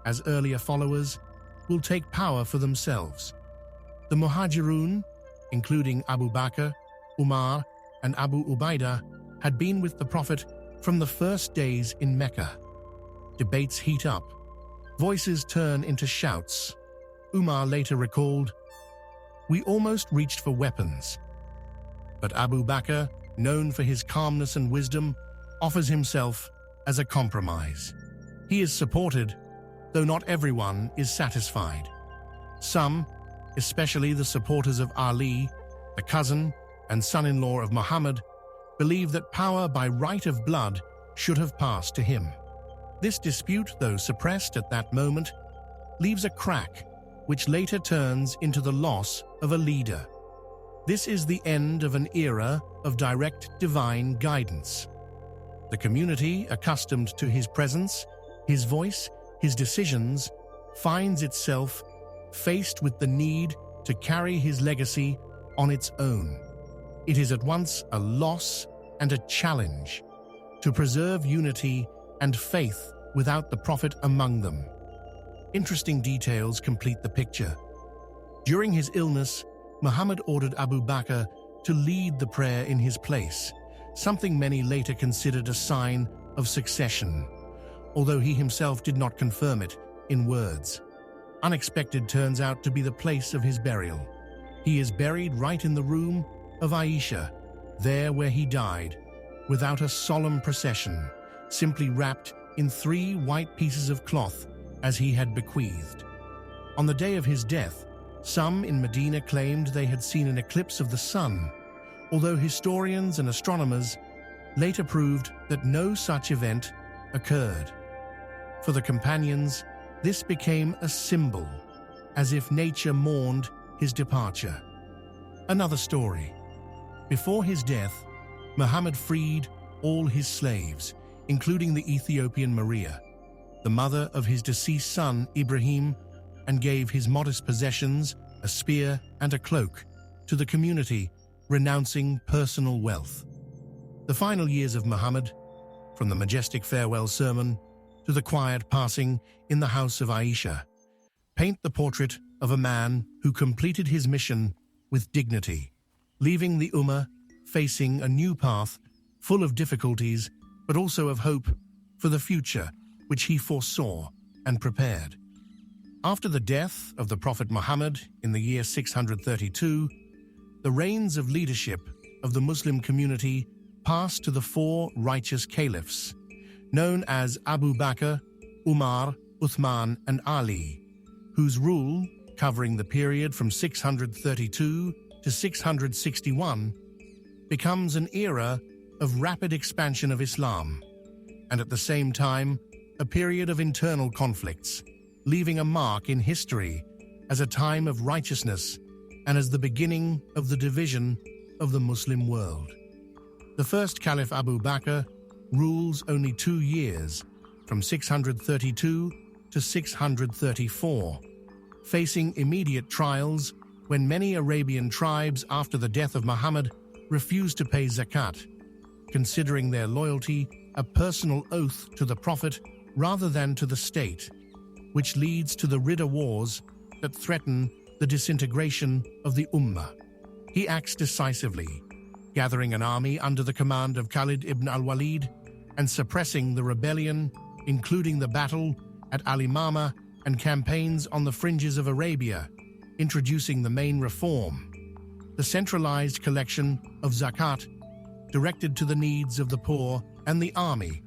as earlier followers, will take power for themselves. The Muhajirun, including Abu Bakr, Umar, and Abu Ubaidah, had been with the Prophet from the first days in Mecca. Debates heat up. Voices turn into shouts. Umar later recalled, "We almost reached for weapons." But Abu Bakr, known for his calmness and wisdom, offers himself as a compromise. He is supported, though not everyone is satisfied. Some, especially the supporters of Ali, the cousin and son-in-law of Muhammad, believe that power by right of blood should have passed to him. This dispute, though suppressed at that moment, leaves a crack which later turns into the loss of a leader. This is the end of an era of direct divine guidance. The community, accustomed to his presence, his voice, his decisions, finds itself faced with the need to carry his legacy on its own. It is at once a loss and a challenge to preserve unity and faith without the Prophet among them. Interesting details complete the picture. During his illness, Muhammad ordered Abu Bakr to lead the prayer in his place, something many later considered a sign of succession, although he himself did not confirm it in words. Unexpected turns out to be the place of his burial. He is buried right in the room of Aisha, there where he died, without a solemn procession, simply wrapped in 3 white pieces of cloth as he had bequeathed. On the day of his death, some in Medina claimed they had seen an eclipse of the sun, although historians and astronomers later proved that no such event occurred. For the companions, this became a symbol, as if nature mourned his departure. Another story. Before his death, Muhammad freed all his slaves, including the Ethiopian Maria, the mother of his deceased son Ibrahim, and gave his modest possessions, a spear and a cloak, to the community, renouncing personal wealth. The final years of Muhammad, from the majestic farewell sermon to the quiet passing in the house of Aisha, paint the portrait of a man who completed his mission with dignity, leaving the Ummah facing a new path full of difficulties, but also of hope for the future, which he foresaw and prepared. After the death of the Prophet Muhammad in the year 632, the reins of leadership of the Muslim community passed to the 4 righteous caliphs, known as Abu Bakr, Umar, Uthman, and Ali, whose rule, covering the period from 632 to 661, becomes an era of rapid expansion of Islam, and at the same time, a period of internal conflicts, leaving a mark in history as a time of righteousness and as the beginning of the division of the Muslim world. The first Caliph Abu Bakr rules only 2 years, from 632 to 634, facing immediate trials when many Arabian tribes after the death of Muhammad refused to pay zakat, considering their loyalty a personal oath to the Prophet rather than to the state, which leads to the Ridda Wars that threaten the disintegration of the Ummah. He acts decisively, gathering an army under the command of Khalid ibn al-Walid and suppressing the rebellion, including the battle at Al-Imama and campaigns on the fringes of Arabia, introducing the main reform, the centralized collection of zakat directed to the needs of the poor and the army,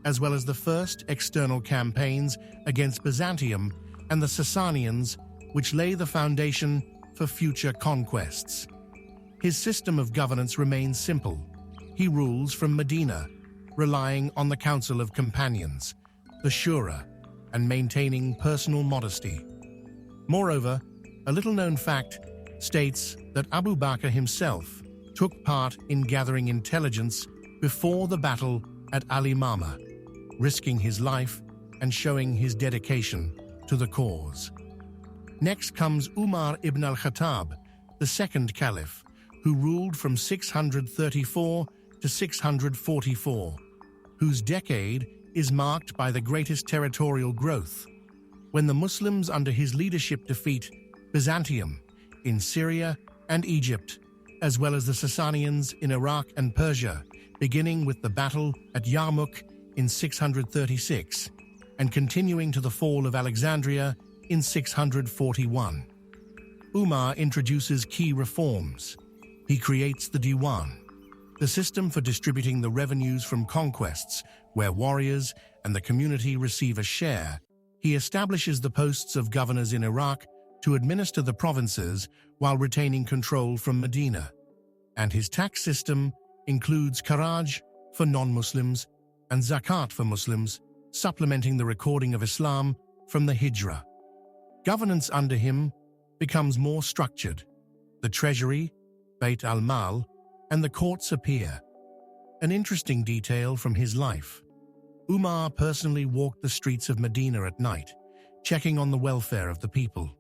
as well as the first external campaigns against Byzantium and the Sasanians, which lay the foundation for future conquests. His system of governance remains simple. He rules from Medina, relying on the Council of Companions, the Shura, and maintaining personal modesty. Moreover, a little-known fact states that Abu Bakr himself took part in gathering intelligence before the battle at Al-Imama, risking his life and showing his dedication to the cause. Next comes Umar ibn al-Khattab, the second caliph, who ruled from 634 to 644, whose decade is marked by the greatest territorial growth, when the Muslims under his leadership defeat Byzantium in Syria and Egypt, as well as the Sasanians in Iraq and Persia, beginning with the battle at Yarmouk in 636 and continuing to the fall of Alexandria in 641. Umar introduces key reforms. He creates the Diwan, the system for distributing the revenues from conquests, where warriors and the community receive a share. He establishes the posts of governors in Iraq to administer the provinces while retaining control from Medina. And his tax system includes Kharaj for non-Muslims and Zakat for Muslims, supplementing the recording of Islam from the Hijra. Governance under him becomes more structured. The treasury, Bayt al-Mal, and the courts appear. An interesting detail from his life. Umar personally walked the streets of Medina at night, checking on the welfare of the people.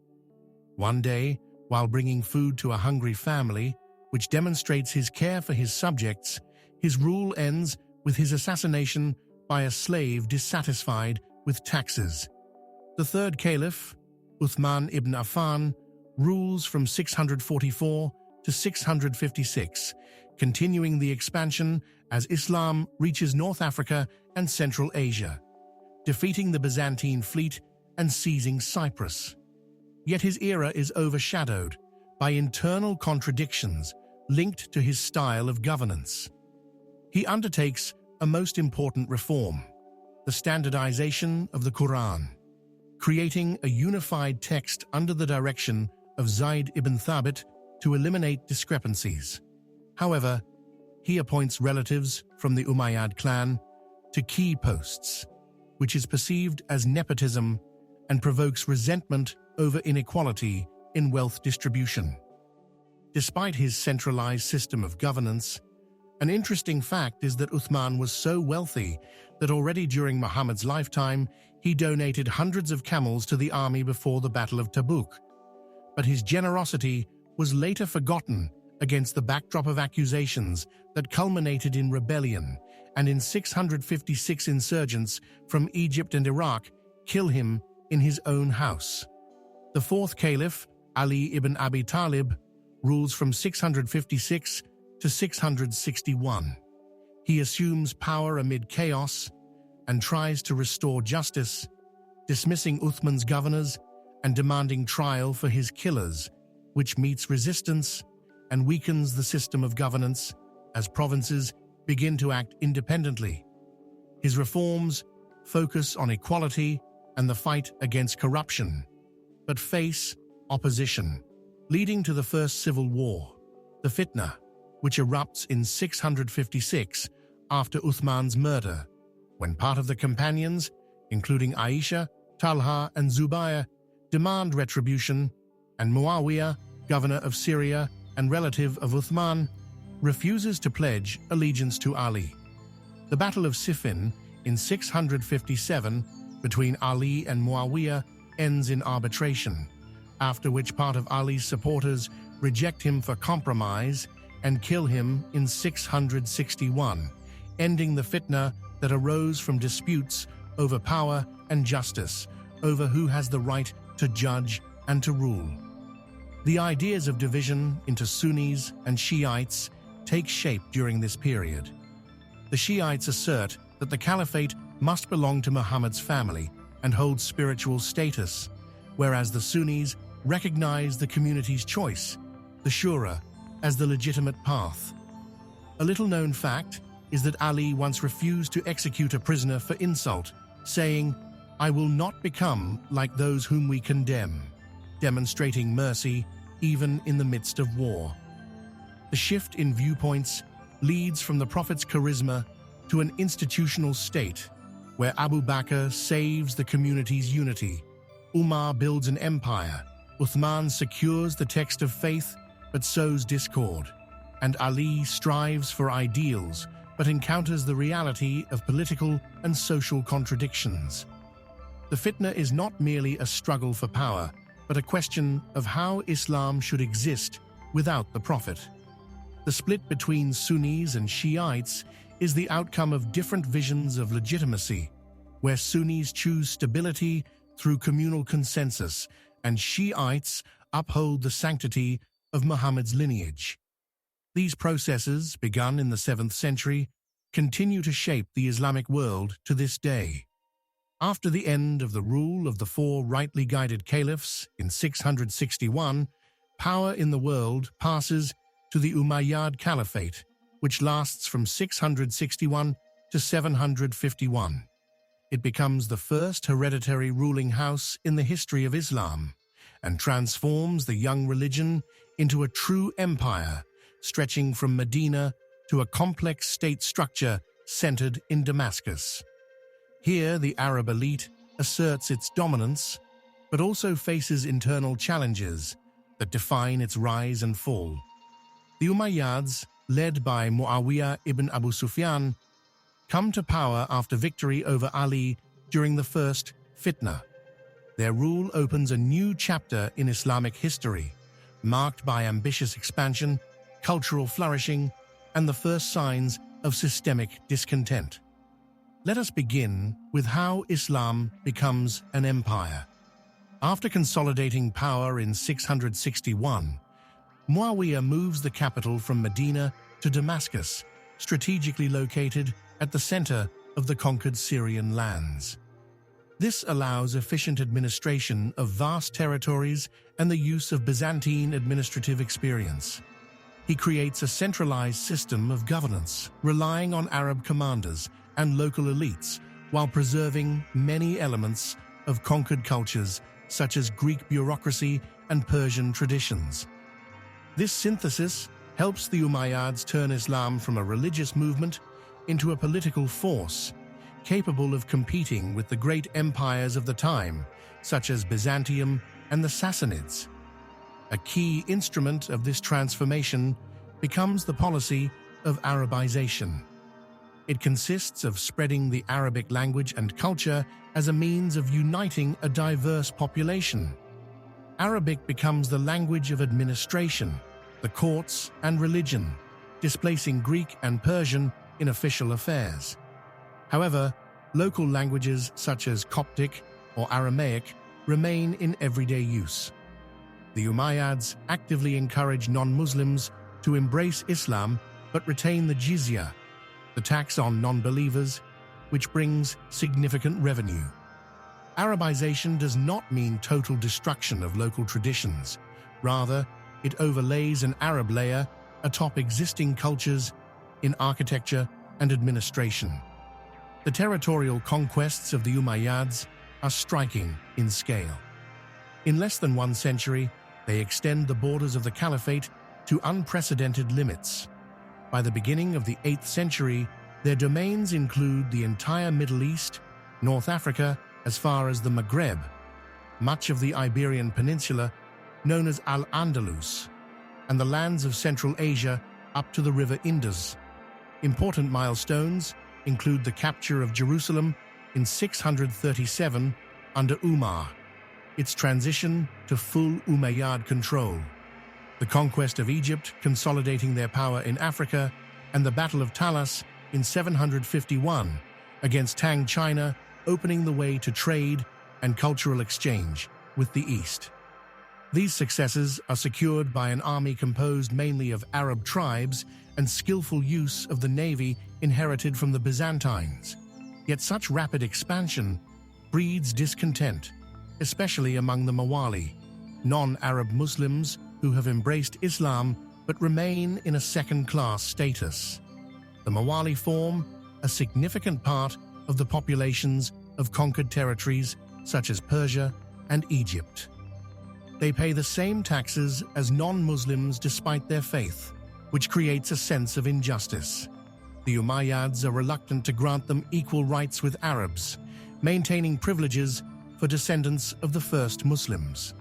One day, while bringing food to a hungry family, which demonstrates his care for his subjects, his rule ends with his assassination by a slave dissatisfied with taxes. The third caliph, Uthman ibn Affan, rules from 644 to to 656, continuing the expansion as Islam reaches North Africa and Central Asia, defeating the Byzantine fleet and seizing Cyprus. Yet his era is overshadowed by internal contradictions linked to his style of governance. He undertakes a most important reform, the standardization of the Quran, creating a unified text under the direction of Zayd ibn Thabit to eliminate discrepancies. However, he appoints relatives from the Umayyad clan to key posts, which is perceived as nepotism and provokes resentment over inequality in wealth distribution. Despite his centralized system of governance, an interesting fact is that Uthman was so wealthy that already during Muhammad's lifetime, he donated hundreds of camels to the army before the Battle of Tabuk. But his generosity was later forgotten against the backdrop of accusations that culminated in rebellion, and in 656 insurgents from Egypt and Iraq kill him in his own house. The fourth caliph, Ali ibn Abi Talib, rules from 656 to 661. He assumes power amid chaos and tries to restore justice, dismissing Uthman's governors and demanding trial for his killers, which meets resistance and weakens the system of governance as provinces begin to act independently. His reforms focus on equality and the fight against corruption, but face opposition, leading to the First Civil War, the Fitna, which erupts in 656 after Uthman's murder, when part of the companions, including Aisha, Talha, and Zubayr, demand retribution, and Muawiyah, governor of Syria and relative of Uthman, refuses to pledge allegiance to Ali. The Battle of Siffin in 657 between Ali and Muawiyah ends in arbitration, after which part of Ali's supporters reject him for compromise and kill him in 661, ending the fitna that arose from disputes over power and justice, over who has the right to judge and to rule. The ideas of division into Sunnis and Shiites take shape during this period. The Shiites assert that the caliphate must belong to Muhammad's family and hold spiritual status, whereas the Sunnis recognize the community's choice, the Shura, as the legitimate path. A little-known fact is that Ali once refused to execute a prisoner for insult, saying, "I will not become like those whom we condemn," demonstrating mercy even in the midst of war. The shift in viewpoints leads from the Prophet's charisma to an institutional state, where Abu Bakr saves the community's unity, Umar builds an empire, Uthman secures the text of faith but sows discord, and Ali strives for ideals but encounters the reality of political and social contradictions. The fitna is not merely a struggle for power, but a question of how Islam should exist without the Prophet. The split between Sunnis and Shiites is the outcome of different visions of legitimacy, where Sunnis choose stability through communal consensus and Shiites uphold the sanctity of Muhammad's lineage. These processes, begun in the 7th century, continue to shape the Islamic world to this day. After the end of the rule of the four rightly guided caliphs in 661, power in the world passes to the Umayyad Caliphate, which lasts from 661 to 751. It becomes the first hereditary ruling house in the history of Islam and transforms the young religion into a true empire, stretching from Medina to a complex state structure centered in Damascus. Here, the Arab elite asserts its dominance, but also faces internal challenges that define its rise and fall. The Umayyads, led by Muawiyah ibn Abu Sufyan, come to power after victory over Ali during the first fitna. Their rule opens a new chapter in Islamic history, marked by ambitious expansion, cultural flourishing, and the first signs of systemic discontent. Let us begin with how Islam becomes an empire. After consolidating power in 661, Muawiyah moves the capital from Medina to Damascus, strategically located at the center of the conquered Syrian lands. This allows efficient administration of vast territories and the use of Byzantine administrative experience. He creates a centralized system of governance, relying on Arab commanders and local elites, while preserving many elements of conquered cultures such as Greek bureaucracy and Persian traditions. This synthesis helps the Umayyads turn Islam from a religious movement into a political force, capable of competing with the great empires of the time, such as Byzantium and the Sassanids. A key instrument of this transformation becomes the policy of Arabization. It consists of spreading the Arabic language and culture as a means of uniting a diverse population. Arabic becomes the language of administration, the courts, and religion, displacing Greek and Persian in official affairs. However, local languages such as Coptic or Aramaic remain in everyday use. The Umayyads actively encourage non-Muslims to embrace Islam but retain the jizya, the tax on non-believers, which brings significant revenue. Arabization does not mean total destruction of local traditions. Rather, it overlays an Arab layer atop existing cultures in architecture and administration. The territorial conquests of the Umayyads are striking in scale. In less than 1 century, they extend the borders of the caliphate to unprecedented limits. By the beginning of the 8th century, their domains include the entire Middle East, North Africa, as far as the Maghreb, much of the Iberian Peninsula, known as Al-Andalus, and the lands of Central Asia up to the river Indus. Important milestones include the capture of Jerusalem in 637 under Umar, its transition to full Umayyad control, the conquest of Egypt consolidating their power in Africa, and the Battle of Talas in 751 against Tang China, opening the way to trade and cultural exchange with the East. These successes are secured by an army composed mainly of Arab tribes and skillful use of the navy inherited from the Byzantines. Yet such rapid expansion breeds discontent, especially among the Mawali, non-Arab Muslims who have embraced Islam but remain in a second-class status. The Mawali form a significant part of the populations of conquered territories such as Persia and Egypt. They pay the same taxes as non-Muslims despite their faith, which creates a sense of injustice. The Umayyads are reluctant to grant them equal rights with Arabs, maintaining privileges for descendants of the first Muslims.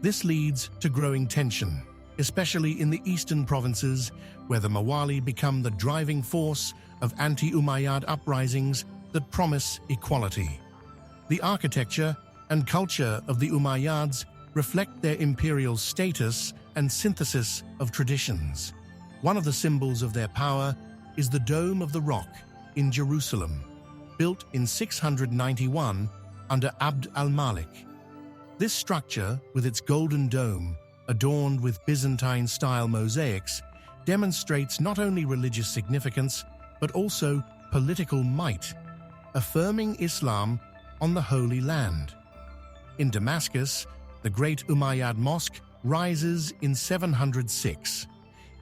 This leads to growing tension, especially in the eastern provinces, where the Mawali become the driving force of anti-Umayyad uprisings that promise equality. The architecture and culture of the Umayyads reflect their imperial status and synthesis of traditions. One of the symbols of their power is the Dome of the Rock in Jerusalem, built in 691 under Abd al-Malik. This structure, with its golden dome adorned with Byzantine-style mosaics, demonstrates not only religious significance but also political might, affirming Islam on the Holy Land. In Damascus, the Great Umayyad Mosque rises in 706.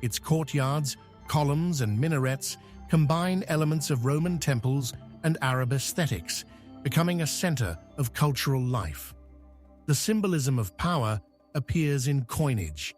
Its courtyards, columns, and minarets combine elements of Roman temples and Arab aesthetics, becoming a center of cultural life. The symbolism of power appears in coinage.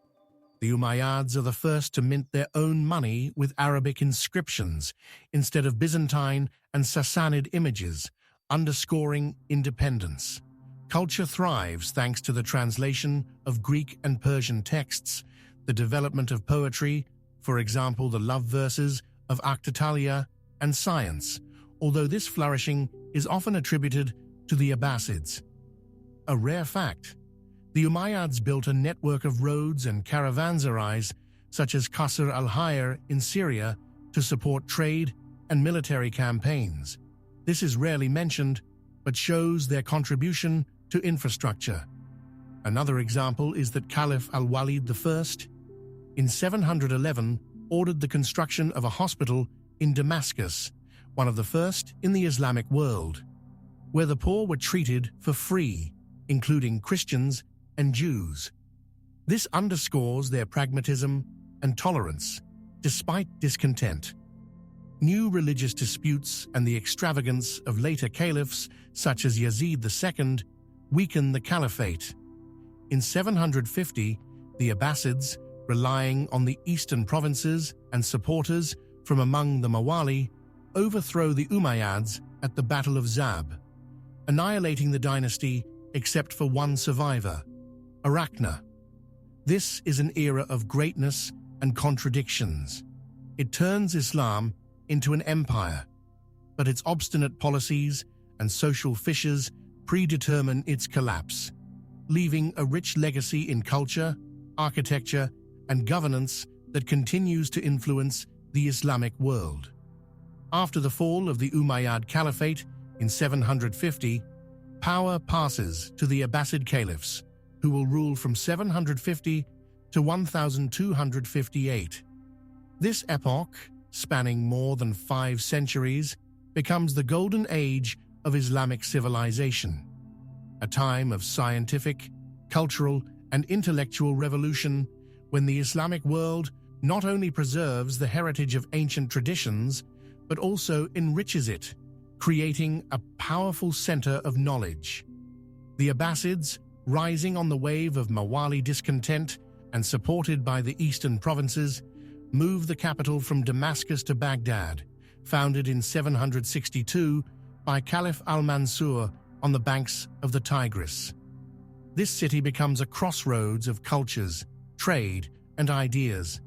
The Umayyads are the first to mint their own money with Arabic inscriptions instead of Byzantine and Sassanid images, underscoring independence. Culture thrives thanks to the translation of Greek and Persian texts, the development of poetry, for example the love verses of Akhtataliyah, and science, although this flourishing is often attributed to the Abbasids. A rare fact, the Umayyads built a network of roads and caravanserais, such as Qasr al-Hayr in Syria, to support trade and military campaigns. This is rarely mentioned, but shows their contribution to infrastructure. Another example is that Caliph al-Walid I in 711 ordered the construction of a hospital in Damascus, one of the first in the Islamic world, where the poor were treated for free, including Christians and Jews. This underscores their pragmatism and tolerance, despite discontent. New religious disputes and the extravagance of later caliphs, such as Yazid II, weakened the caliphate. In 750, the Abbasids, relying on the eastern provinces and supporters from among the Mawali, overthrow the Umayyads at the Battle of Zab, annihilating the dynasty except for one survivor, Arachna. This is an era of greatness and contradictions. It turns Islam into an empire, but its obstinate policies and social fissures predetermine its collapse, leaving a rich legacy in culture, architecture, and governance that continues to influence the Islamic world. After the fall of the Umayyad Caliphate in 750, power passes to the Abbasid caliphs, who will rule from 750 to 1258. This epoch, spanning more than 5 centuries, becomes the golden age of Islamic civilization, a time of scientific, cultural, and intellectual revolution when the Islamic world not only preserves the heritage of ancient traditions, but also enriches it, creating a powerful center of knowledge. The Abbasids, rising on the wave of Mawali discontent and supported by the eastern provinces, move the capital from Damascus to Baghdad, founded in 762 by Caliph al-Mansur on the banks of the Tigris. This city becomes a crossroads of cultures, trade, and ideas.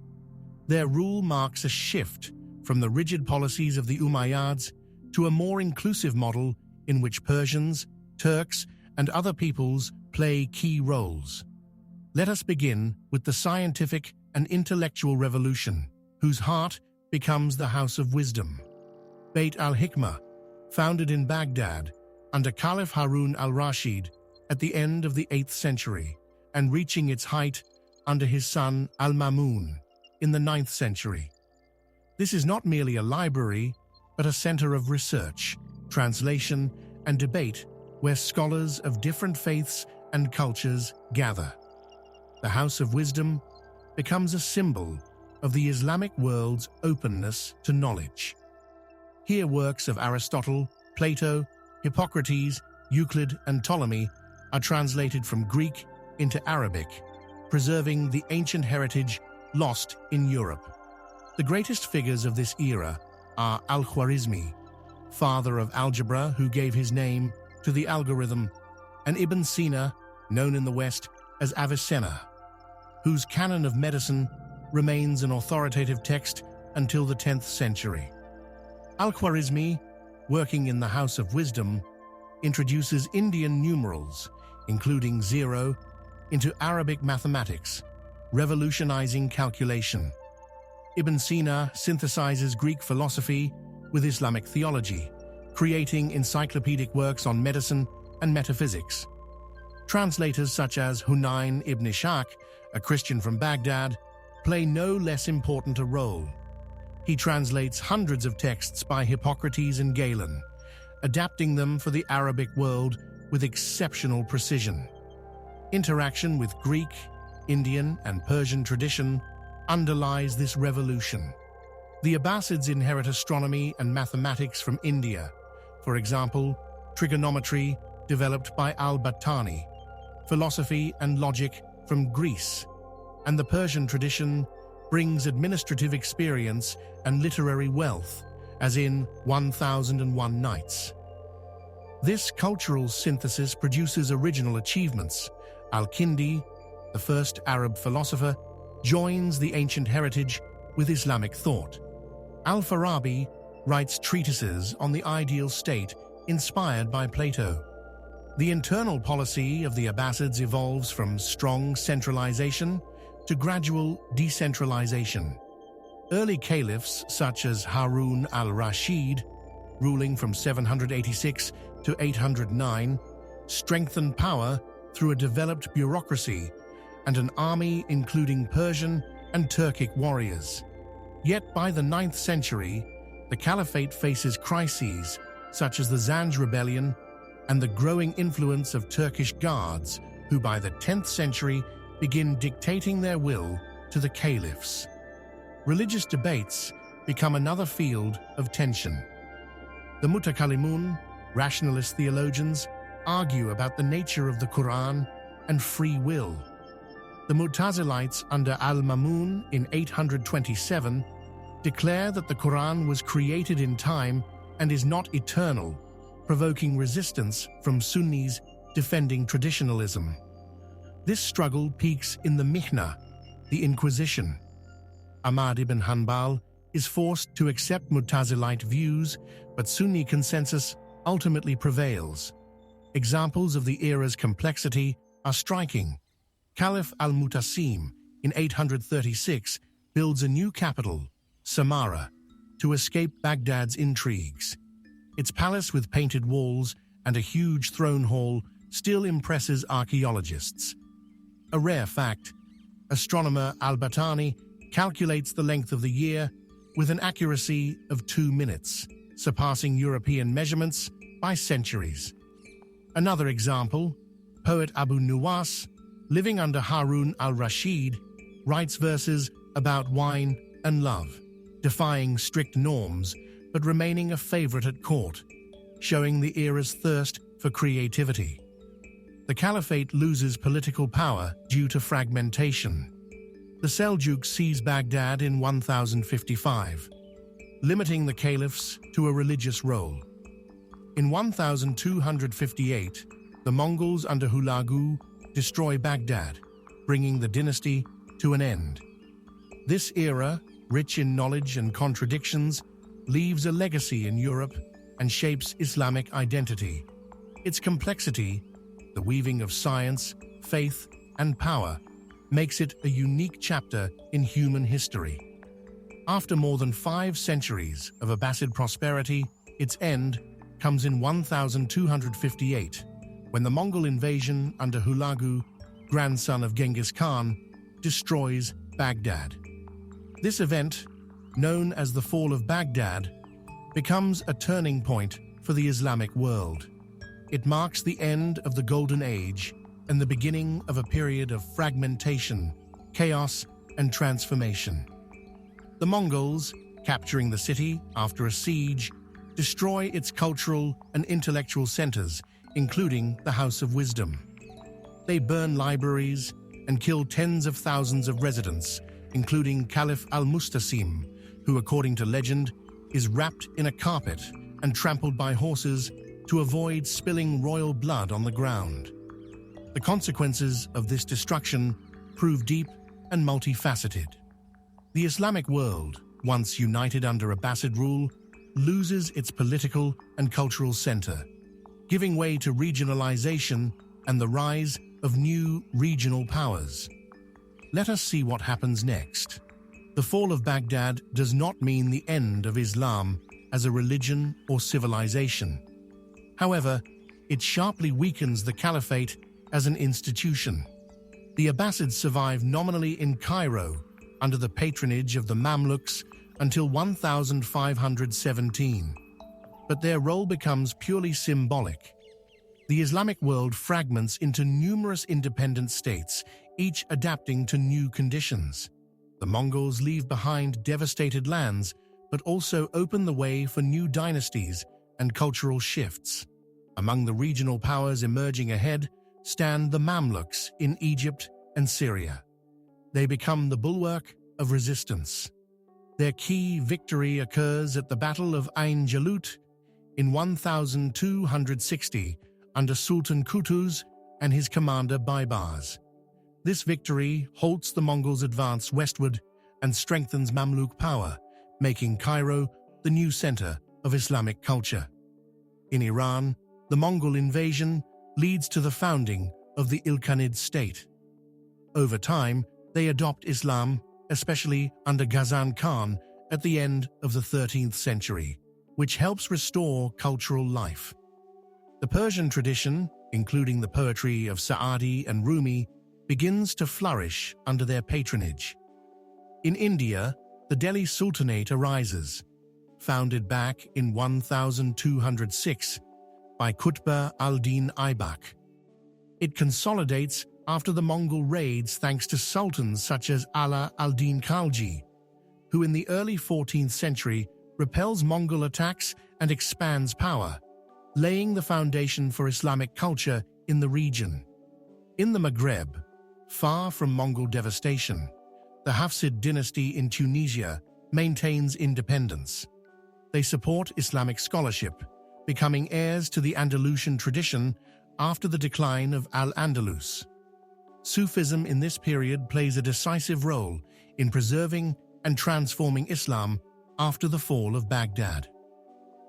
Their rule marks a shift from the rigid policies of the Umayyads to a more inclusive model in which Persians, Turks, and other peoples play key roles. Let us begin with the scientific and intellectual revolution, whose heart becomes the House of Wisdom. Beit al-Hikmah, founded in Baghdad under Caliph Harun al-Rashid at the end of the 8th century, and reaching its height under his son al-Mamun in the 9th century. This is not merely a library, but a center of research, translation, and debate where scholars of different faiths and cultures gather. The House of Wisdom becomes a symbol of the Islamic world's openness to knowledge. Here works of Aristotle, Plato, Hippocrates, Euclid, and Ptolemy are translated from Greek into Arabic, preserving the ancient heritage lost in Europe. The greatest figures of this era are Al-Khwarizmi, father of algebra who gave his name to the algorithm, and Ibn Sina, known in the West as Avicenna, whose canon of medicine remains an authoritative text until the 10th century. Al-Khwarizmi, working in the House of Wisdom, introduces Indian numerals, including 0, into Arabic mathematics, revolutionizing calculation. Ibn Sina synthesizes Greek philosophy with Islamic theology, creating encyclopedic works on medicine and metaphysics. Translators such as Hunayn ibn Ishaq, a Christian from Baghdad, play no less important a role. He translates hundreds of texts by Hippocrates and Galen, adapting them for the Arabic world with exceptional precision. Interaction with Greek, Indian, and Persian tradition underlies this revolution. The Abbasids inherit astronomy and mathematics from India, for example, trigonometry developed by al-Battani, philosophy and logic from Greece, and the Persian tradition brings administrative experience and literary wealth, as in 1001 Nights. This cultural synthesis produces original achievements. Al-Kindi, the first Arab philosopher, joins the ancient heritage with Islamic thought. Al-Farabi writes treatises on the ideal state inspired by Plato. The internal policy of the Abbasids evolves from strong centralization to gradual decentralization. Early caliphs such as Harun al-Rashid, ruling from 786 to 809, strengthened power through a developed bureaucracy and an army including Persian and Turkic warriors. Yet by the 9th century, the caliphate faces crises such as the Zanj rebellion and the growing influence of Turkish guards who by the 10th century begin dictating their will to the caliphs. Religious debates become another field of tension. The Mutakallimun, rationalist theologians, argue about the nature of the Quran and free will. The Mu'tazilites under al-Mamun in 827 declare that the Quran was created in time and is not eternal, provoking resistance from Sunnis defending traditionalism. This struggle peaks in the Mihna, the Inquisition. Ahmad ibn Hanbal is forced to accept Mu'tazilite views, but Sunni consensus ultimately prevails. Examples of the era's complexity are striking. Caliph al-Mutasim in 836 builds a new capital, Samarra, to escape Baghdad's intrigues. Its palace with painted walls and a huge throne hall still impresses archaeologists. A rare fact, astronomer al-Battani calculates the length of the year with an accuracy of 2 minutes, surpassing European measurements by centuries. Another example, poet Abu Nuwas, living under Harun al-Rashid, writes verses about wine and love, defying strict norms but remaining a favorite at court, showing the era's thirst for creativity. The caliphate loses political power due to fragmentation. The Seljuks seize Baghdad in 1055, limiting the caliphs to a religious role. In 1258, the Mongols under Hulagu destroy Baghdad, bringing the dynasty to an end. This era, rich in knowledge and contradictions, leaves a legacy in Europe and shapes Islamic identity. Its complexity, the weaving of science, faith, and power, makes it a unique chapter in human history. After more than 5 centuries of Abbasid prosperity, its end comes in 1258, when the Mongol invasion under Hulagu, grandson of Genghis Khan, destroys Baghdad. This event, known as the Fall of Baghdad, becomes a turning point for the Islamic world. It marks the end of the Golden Age and the beginning of a period of fragmentation, chaos, and transformation. The Mongols, capturing the city after a siege, destroy its cultural and intellectual centers, including the House of Wisdom. They burn libraries and kill tens of thousands of residents, including Caliph al-Mustasim, who, according to legend, is wrapped in a carpet and trampled by horses to avoid spilling royal blood on the ground. The consequences of this destruction prove deep and multifaceted. The Islamic world, once united under Abbasid rule, loses its political and cultural center, giving way to regionalization and the rise of new regional powers. Let us see what happens next. The fall of Baghdad does not mean the end of Islam as a religion or civilization. However, it sharply weakens the caliphate as an institution. The Abbasids survive nominally in Cairo under the patronage of the Mamluks until 1517, but their role becomes purely symbolic. The Islamic world fragments into numerous independent states, each adapting to new conditions. The Mongols leave behind devastated lands, but also open the way for new dynasties and cultural shifts. Among the regional powers emerging ahead stand the Mamluks in Egypt and Syria. They become the bulwark of resistance. Their key victory occurs at the Battle of Ain Jalut in 1260 under Sultan Qutuz and his commander Baybars. This victory halts the Mongols' advance westward and strengthens Mamluk power, making Cairo the new center of Islamic culture. In Iran, the Mongol invasion leads to the founding of the Ilkhanid state. Over time, they adopt Islam, especially under Ghazan Khan at the end of the 13th century, which helps restore cultural life. The Persian tradition, including the poetry of Sa'adi and Rumi, begins to flourish under their patronage. In India, the Delhi Sultanate arises, founded back in 1206 by Qutb al-Din Aibak. It consolidates after the Mongol raids thanks to sultans such as Ala al-Din Khalji, who in the early 14th century repels Mongol attacks and expands power, laying the foundation for Islamic culture in the region. In the Maghreb, far from Mongol devastation, the Hafsid dynasty in Tunisia maintains independence. They support Islamic scholarship, becoming heirs to the Andalusian tradition after the decline of Al-Andalus. Sufism in this period plays a decisive role in preserving and transforming Islam after the fall of Baghdad.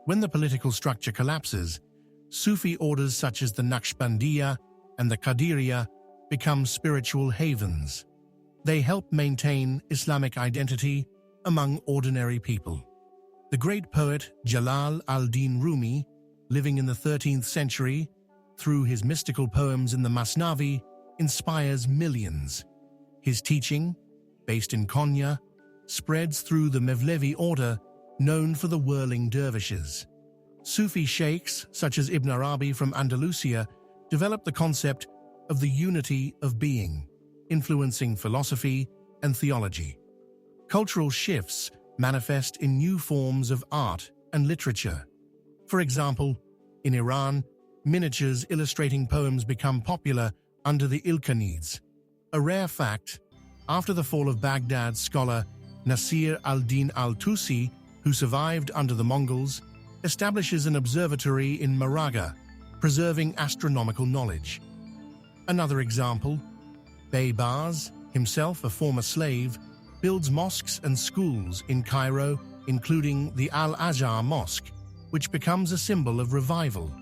When the political structure collapses, Sufi orders such as the Naqshbandiyya and the Qadiriyya become spiritual havens. They help maintain Islamic identity among ordinary people. The great poet Jalal al-Din Rumi, living in the 13th century, through his mystical poems in the Masnavi, inspires millions. His teaching, based in Konya, spreads through the Mevlevi order, known for the whirling dervishes. Sufi sheikhs, such as Ibn Arabi from Andalusia, developed the concept of the unity of being, influencing philosophy and theology. Cultural shifts manifest in new forms of art and literature. For example, in Iran, miniatures illustrating poems become popular under the Ilkhanids. A rare fact, after the fall of Baghdad, scholar Nasir al-Din al-Tusi, who survived under the Mongols, establishes an observatory in Maraga, preserving astronomical knowledge. Another example, Baybars, himself a former slave, builds mosques and schools in Cairo, including the Al-Azhar Mosque, which becomes a symbol of revival.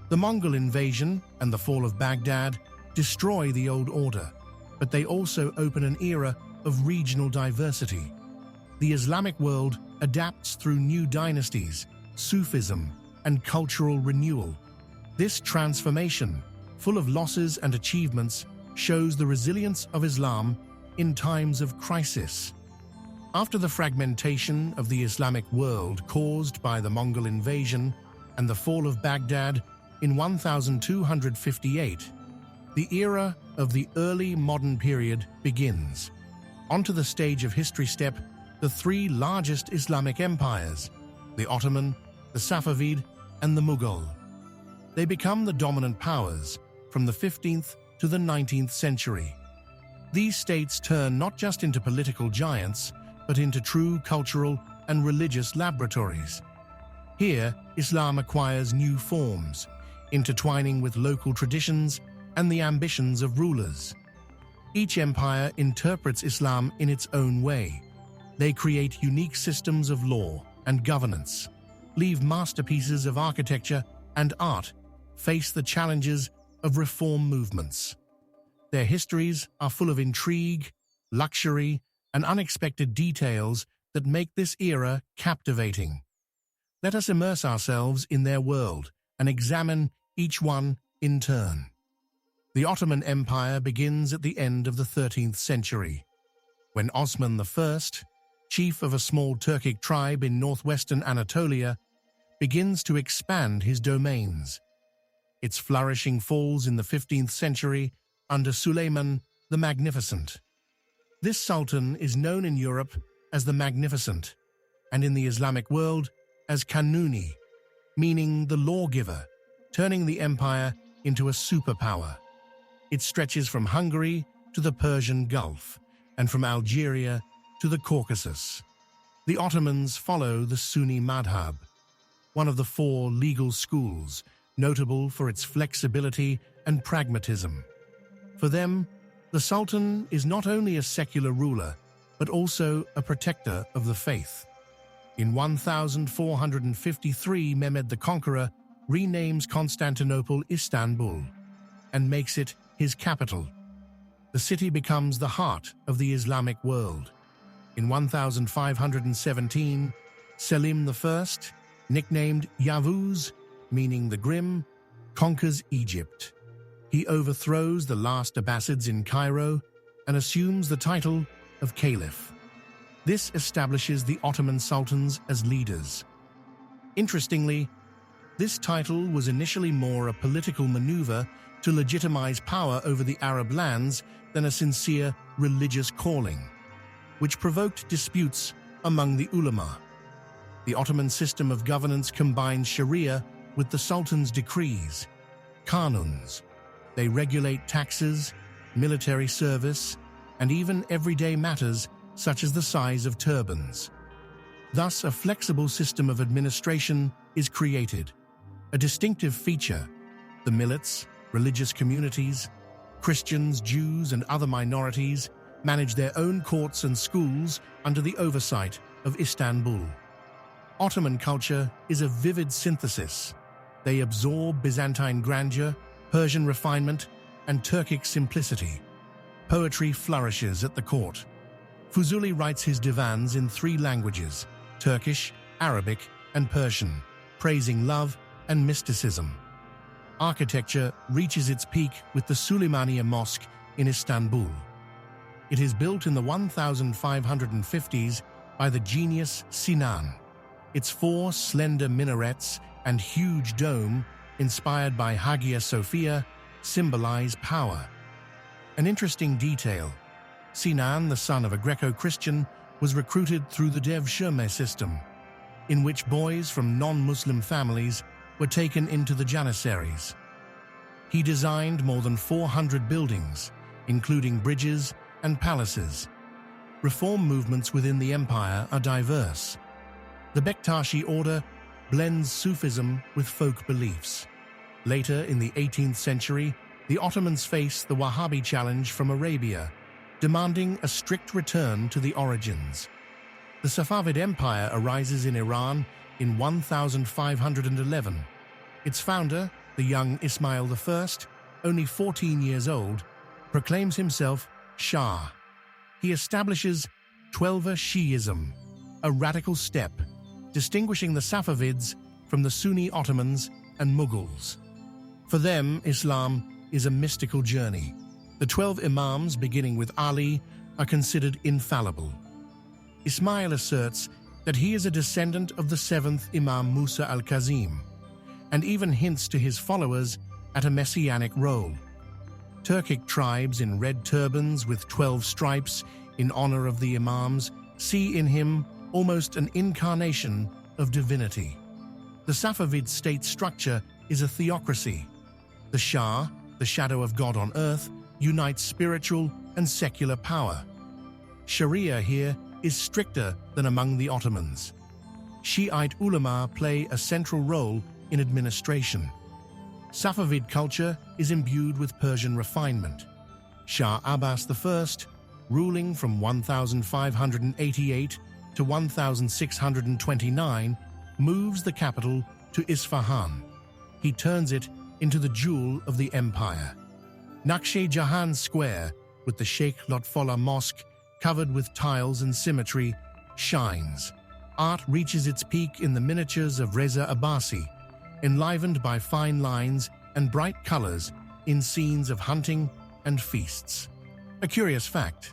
The Mongol invasion and the fall of Baghdad destroy the old order, but they also open an era of regional diversity. The Islamic world adapts through new dynasties, Sufism, and cultural renewal. This transformation, full of losses and achievements, shows the resilience of Islam in times of crisis. After the fragmentation of the Islamic world caused by the Mongol invasion and the fall of Baghdad in 1258, the era of the early modern period begins. Onto the stage of history step the three largest Islamic empires, the Ottoman, the Safavid, and the Mughal. They become the dominant powers from the 15th to the 19th century. These states turn not just into political giants, but into true cultural and religious laboratories. Here, Islam acquires new forms, intertwining with local traditions and the ambitions of rulers. Each empire interprets Islam in its own way. They create unique systems of law and governance, leave masterpieces of architecture and art, face the challenges of reform movements. Their histories are full of intrigue, luxury, and unexpected details that make this era captivating. Let us immerse ourselves in their world and examine each one in turn. The Ottoman Empire begins at the end of the 13th century, when Osman I, chief of a small Turkic tribe in northwestern Anatolia, begins to expand his domains. Its flourishing falls in the 15th century under Suleiman the Magnificent. This sultan is known in Europe as the Magnificent, and in the Islamic world as Kanuni, meaning the lawgiver, turning the empire into a superpower. It stretches from Hungary to the Persian Gulf, and from Algeria to the Caucasus. The Ottomans follow the Sunni madhab, one of the four legal schools, notable for its flexibility and pragmatism. For them, the Sultan is not only a secular ruler, but also a protector of the faith. In 1453, Mehmed the Conqueror renames Constantinople Istanbul and makes it his capital. The city becomes the heart of the Islamic world. In 1517, Selim I, nicknamed Yavuz, meaning the Grim, conquers Egypt. He overthrows the last Abbasids in Cairo and assumes the title of Caliph. This establishes the Ottoman sultans as leaders. Interestingly, this title was initially more a political maneuver to legitimize power over the Arab lands than a sincere religious calling, which provoked disputes among the ulama. The Ottoman system of governance combines Sharia with the Sultan's decrees, qanuns. They regulate taxes, military service, and even everyday matters such as the size of turbans. Thus, a flexible system of administration is created. A distinctive feature, the millets, religious communities, Christians, Jews, and other minorities manage their own courts and schools under the oversight of Istanbul. Ottoman culture is a vivid synthesis. They absorb Byzantine grandeur, Persian refinement, and Turkic simplicity. Poetry flourishes at the court. Fuzuli writes his divans in 3 languages, Turkish, Arabic, and Persian, praising love and mysticism. Architecture reaches its peak with the Süleymaniye Mosque in Istanbul. It is built in the 1550s by the genius Sinan. Its 4 slender minarets and huge dome, inspired by Hagia Sophia, symbolize power. An interesting detail: Sinan, the son of a Greco-Christian, was recruited through the Devshirme system, in which boys from non-Muslim families were taken into the Janissaries. He designed more than 400 buildings, including bridges and palaces. Reform movements within the empire are diverse. The Bektashi order blends Sufism with folk beliefs. Later, in the 18th century, the Ottomans faced the Wahhabi challenge from Arabia, demanding a strict return to the origins. The Safavid Empire arises in Iran in 1511. Its founder, the young Ismail I, only 14 years old, proclaims himself Shah. He establishes Twelver Shi'ism, a radical step, distinguishing the Safavids from the Sunni Ottomans and Mughals. For them, Islam is a mystical journey. The 12 imams, beginning with Ali, are considered infallible. Ismail asserts that he is a descendant of the 7th Imam Musa al-Kazim, and even hints to his followers at a messianic role. Turkic tribes in red turbans with 12 stripes in honor of the imams see in him almost an incarnation of divinity. The Safavid state structure is a theocracy. The Shah, the shadow of God on earth, unites spiritual and secular power. Sharia here is stricter than among the Ottomans. Shiite ulama play a central role in administration. Safavid culture is imbued with Persian refinement. Shah Abbas I, ruling from 1588 to 1629, moves the capital to Isfahan. He turns it into the jewel of the empire. Naqsh Jahan Square, with the Sheikh Lotfollah Mosque covered with tiles and symmetry, shines. Art reaches its peak in the miniatures of Reza Abbasi, enlivened by fine lines and bright colors in scenes of hunting and feasts. A curious fact: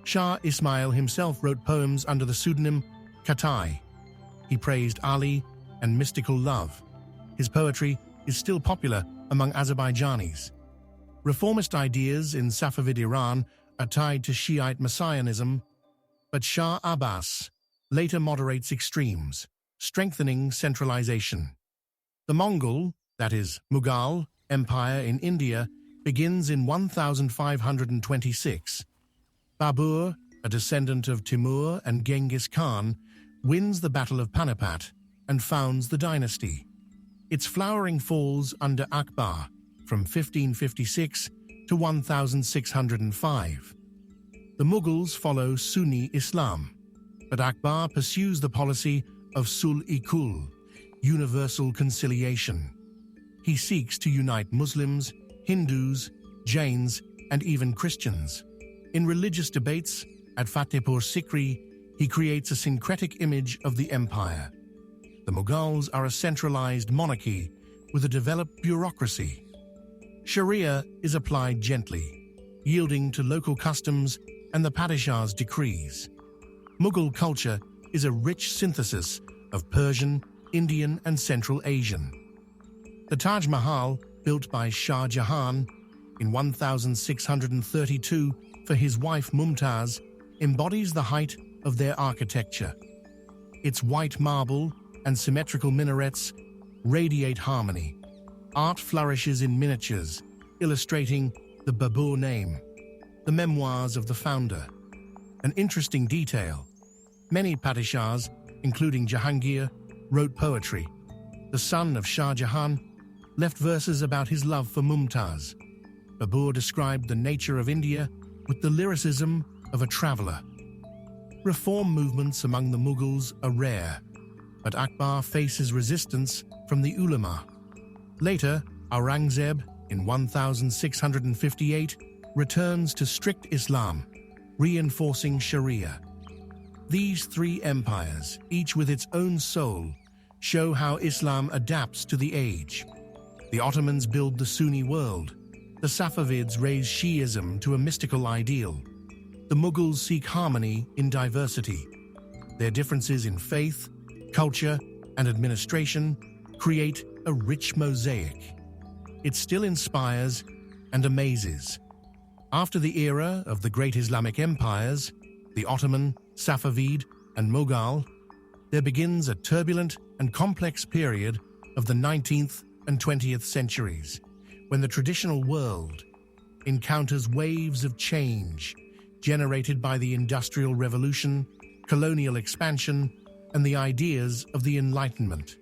Shah Ismail himself wrote poems under the pseudonym Katai. He praised Ali and mystical love. His poetry is still popular among Azerbaijanis. Reformist ideas in Safavid Iran are tied to Shiite messianism, but Shah Abbas later moderates extremes, strengthening centralization. The Mongol, that is, Mughal, Empire in India begins in 1526. Babur, a descendant of Timur and Genghis Khan, wins the Battle of Panipat and founds the dynasty. Its flowering falls under Akbar from 1556 to 1605. The Mughals follow Sunni Islam, but Akbar pursues the policy of Sul-i-Kul, universal conciliation. He seeks to unite Muslims, Hindus, Jains, and even Christians. In religious debates at Fatehpur Sikri, he creates a syncretic image of the empire. The Mughals are a centralized monarchy with a developed bureaucracy. Sharia is applied gently, yielding to local customs and the Padishah's decrees. Mughal culture is a rich synthesis of Persian, Indian, and Central Asian. The Taj Mahal, built by Shah Jahan in 1632 for his wife Mumtaz, embodies the height of their architecture. Its white marble and symmetrical minarets radiate harmony. Art flourishes in miniatures, illustrating the Babur name, the memoirs of the founder. An interesting detail: many Padishahs, including Jahangir, wrote poetry. The son of Shah Jahan left verses about his love for Mumtaz. Babur described the nature of India with the lyricism of a traveler. Reform movements among the Mughals are rare, but Akbar faces resistance from the ulama. Later, Aurangzeb, in 1658, returns to strict Islam, reinforcing Sharia. These three empires, each with its own soul, show how Islam adapts to the age. The Ottomans build the Sunni world. The Safavids raise Shi'ism to a mystical ideal. The Mughals seek harmony in diversity. Their differences in faith, culture, and administration create a rich mosaic. It still inspires and amazes. After the era of the great Islamic empires, the Ottoman, Safavid, and Mughal, there begins a turbulent and complex period of the 19th and 20th centuries, when the traditional world encounters waves of change generated by the Industrial Revolution, colonial expansion, and the ideas of the Enlightenment.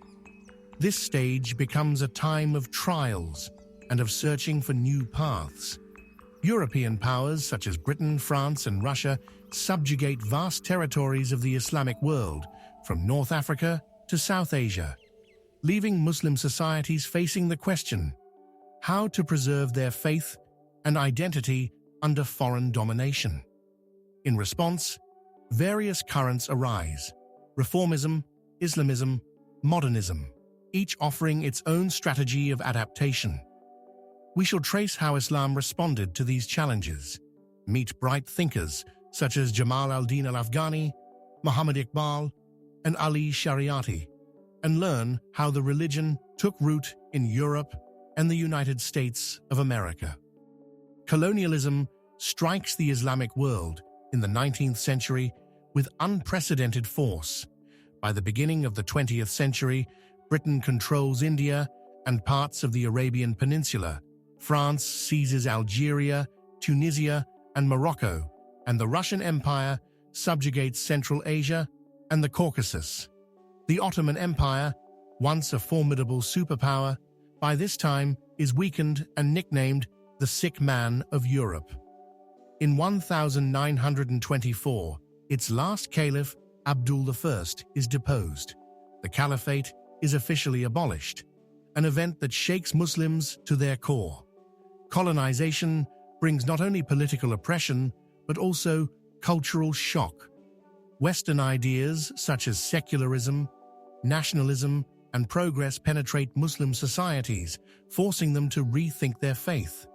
This stage becomes a time of trials and of searching for new paths. European powers such as Britain, France, and Russia subjugate vast territories of the Islamic world, from North Africa to South Asia, leaving Muslim societies facing the question: how to preserve their faith and identity under foreign domination. In response, various currents arise: reformism, Islamism, modernism, each offering its own strategy of adaptation. We shall trace how Islam responded to these challenges, meet bright thinkers such as Jamal al-Din al-Afghani, Muhammad Iqbal, and Ali Shariati, and learn how the religion took root in Europe and the United States of America. Colonialism strikes the Islamic world in the 19th century with unprecedented force. By the beginning of the 20th century, Britain controls India and parts of the Arabian Peninsula. France seizes Algeria, Tunisia, and Morocco, and the Russian Empire subjugates Central Asia and the Caucasus. The Ottoman Empire, once a formidable superpower, by this time is weakened and nicknamed the Sick Man of Europe. In 1924, its last caliph, Abdul I, is deposed. The caliphate is officially abolished, an event that shakes Muslims to their core. Colonization brings not only political oppression, but also cultural shock. Western ideas such as secularism, nationalism, and progress penetrate Muslim societies, forcing them to rethink their faith.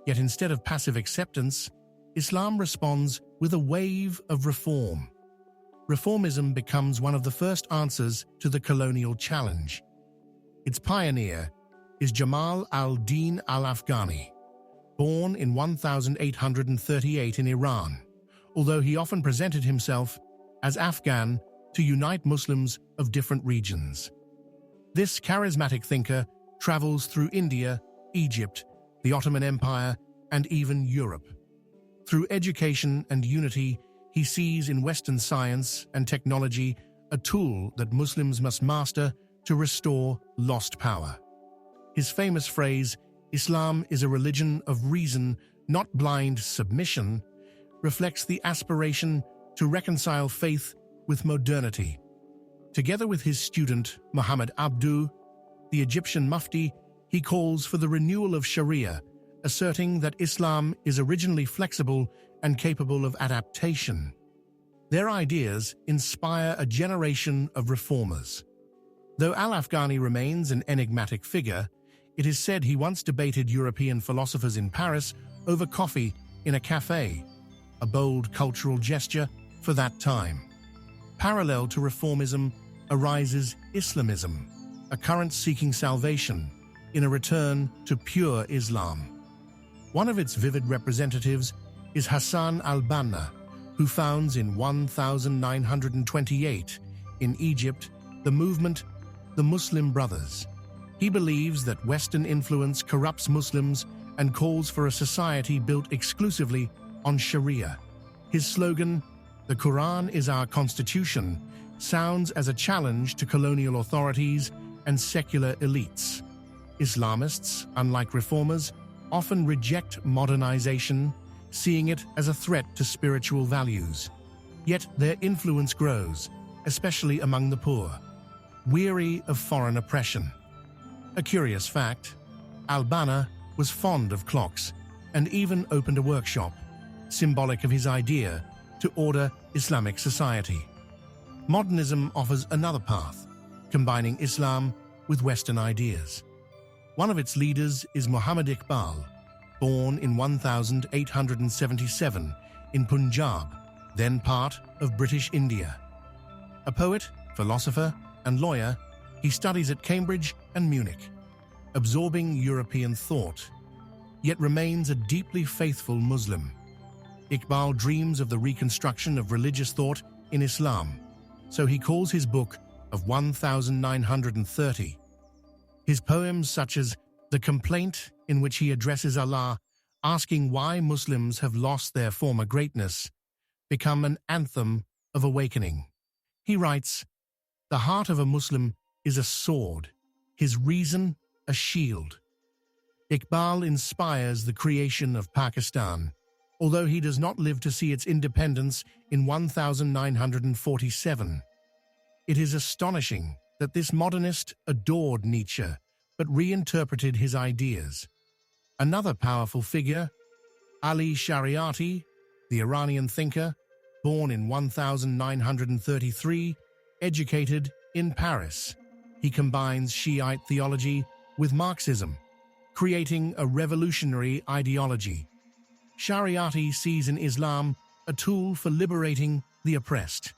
Yet instead of passive acceptance, Islam responds with a wave of reform. Reformism becomes one of the first answers to the colonial challenge. Its pioneer is Jamal al-Din al-Afghani, born in 1838 in Iran, although he often presented himself as Afghan to unite Muslims of different regions. This charismatic thinker travels through India, Egypt, the Ottoman Empire, and even Europe. Through education and unity, he sees in Western science and technology a tool that Muslims must master to restore lost power. His famous phrase, "Islam is a religion of reason, not blind submission," reflects the aspiration to reconcile faith with modernity. Together with his student, Muhammad Abdu, the Egyptian Mufti, he calls for the renewal of Sharia, asserting that Islam is originally flexible and capable of adaptation. Their ideas inspire a generation of reformers. Though al-Afghani remains an enigmatic figure, it is said he once debated European philosophers in Paris over coffee in a cafe, a bold cultural gesture for that time. Parallel to reformism arises Islamism, a current seeking salvation in a return to pure Islam. One of its vivid representatives is Hassan al-Banna, who founds in 1928 in Egypt the movement the Muslim Brothers. He believes that Western influence corrupts Muslims and calls for a society built exclusively on Sharia. His slogan, "The Quran is our constitution," sounds as a challenge to colonial authorities and secular elites. Islamists, unlike reformers, often reject modernization, seeing it as a threat to spiritual values. Yet their influence grows, especially among the poor, weary of foreign oppression. A curious fact, al-Banna was fond of clocks and even opened a workshop, symbolic of his idea to order Islamic society. Modernism offers another path, combining Islam with Western ideas. One of its leaders is Muhammad Iqbal, born in 1877 in Punjab, then part of British India. A poet, philosopher, and lawyer, he studies at Cambridge and Munich, absorbing European thought, yet remains a deeply faithful Muslim. Iqbal dreams of the reconstruction of religious thought in Islam, so he calls his book of 1930. His poems such as The Complaint, in which he addresses Allah, asking why Muslims have lost their former greatness, become an anthem of awakening. He writes, "The heart of a Muslim is a sword, his reason a shield." Iqbal inspires the creation of Pakistan, although he does not live to see its independence in 1947. It is astonishing that this modernist adored Nietzsche, but reinterpreted his ideas. Another powerful figure, Ali Shariati, the Iranian thinker, born in 1933, educated in Paris. He combines Shiite theology with Marxism, creating a revolutionary ideology. Shariati sees in Islam a tool for liberating the oppressed.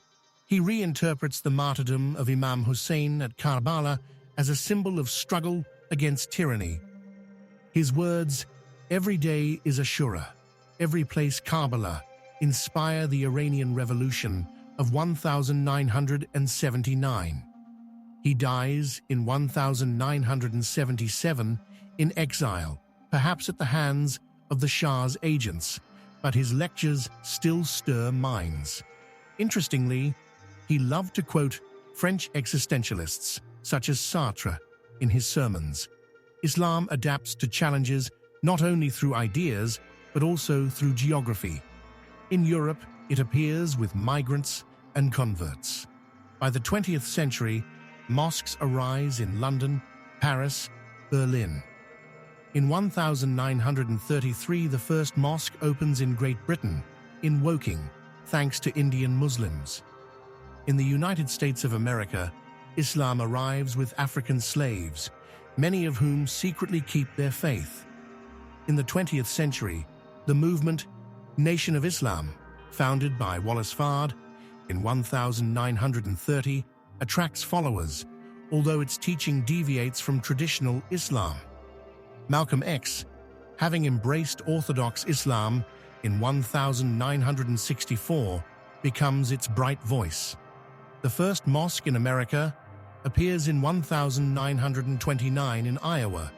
He reinterprets the martyrdom of Imam Hussein at Karbala as a symbol of struggle against tyranny. His words, "Every day is Ashura, every place Karbala," inspire the Iranian Revolution of 1979. He dies in 1977 in exile, perhaps at the hands of the Shah's agents, but his lectures still stir minds. Interestingly, he loved to quote French existentialists such as Sartre in his sermons. Islam adapts to challenges not only through ideas, but also through geography. In Europe, it appears with migrants and converts. By the 20th century, mosques arise in London, Paris, Berlin. In 1933, the first mosque opens in Great Britain, in Woking, thanks to Indian Muslims. In the United States of America, Islam arrives with African slaves, many of whom secretly keep their faith. In the 20th century, the movement Nation of Islam, founded by Wallace Fard in 1930, attracts followers, although its teaching deviates from traditional Islam. Malcolm X, having embraced Orthodox Islam in 1964, becomes its bright voice. The first mosque in America appears in 1929 in Iowa,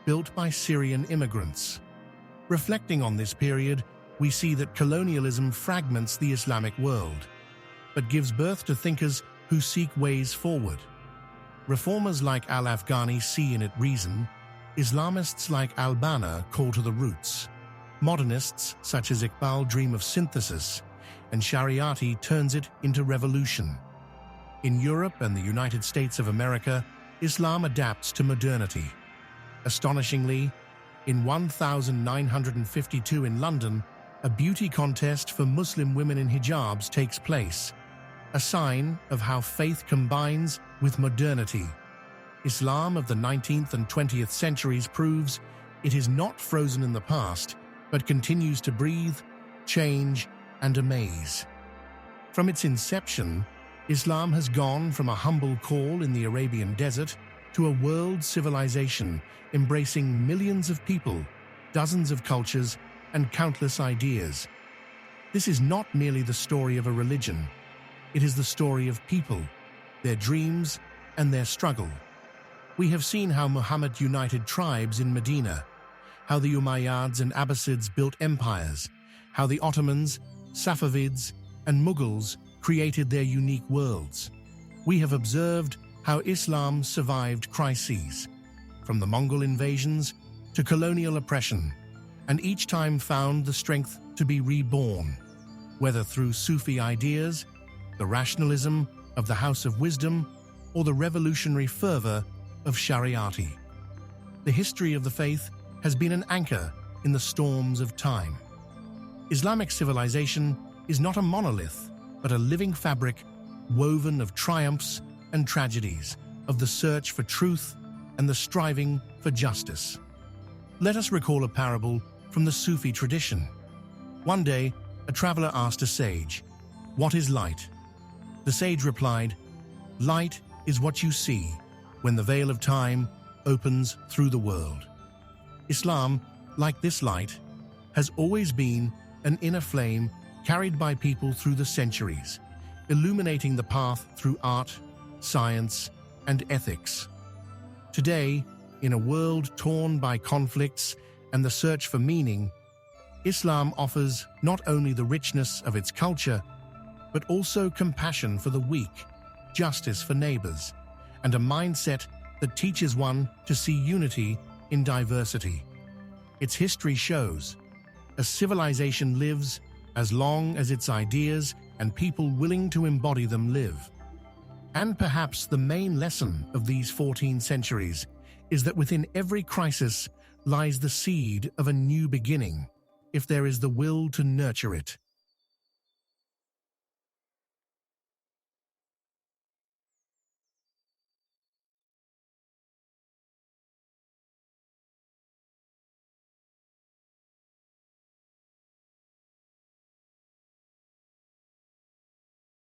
built by Syrian immigrants. Reflecting on this period, we see that colonialism fragments the Islamic world, but gives birth to thinkers who seek ways forward. Reformers like al-Afghani see in it reason, Islamists like al-Banna call to the roots. Modernists such as Iqbal dream of synthesis, and Shariati turns it into revolution. In Europe and the United States of America, Islam adapts to modernity. Astonishingly, in 1952 in London, a beauty contest for Muslim women in hijabs takes place, a sign of how faith combines with modernity. Islam of the 19th and 20th centuries proves it is not frozen in the past, but continues to breathe, change, and amaze. From its inception, Islam has gone from a humble call in the Arabian desert to a world civilization embracing millions of people, dozens of cultures, and countless ideas. This is not merely the story of a religion. It is the story of people, their dreams, and their struggle. We have seen how Muhammad united tribes in Medina, how the Umayyads and Abbasids built empires, how the Ottomans, Safavids, and Mughals created their unique worlds. We have observed how Islam survived crises, from the Mongol invasions to colonial oppression, and each time found the strength to be reborn, whether through Sufi ideas, the rationalism of the House of Wisdom, or the revolutionary fervor of Shariati. The history of the faith has been an anchor in the storms of time. Islamic civilization is not a monolith, but a living fabric woven of triumphs and tragedies, of the search for truth and the striving for justice. Let us recall a parable from the Sufi tradition. One day, a traveler asked a sage, "What is light?" The sage replied, "Light is what you see when the veil of time opens through the world." Islam, like this light, has always been an inner flame carried by people through the centuries, illuminating the path through art, science, and ethics. Today, in a world torn by conflicts and the search for meaning, Islam offers not only the richness of its culture, but also compassion for the weak, justice for neighbors, and a mindset that teaches one to see unity in diversity. Its history shows a civilization lives as long as its ideas and people willing to embody them live. And perhaps the main lesson of these 14 centuries is that within every crisis lies the seed of a new beginning, if there is the will to nurture it.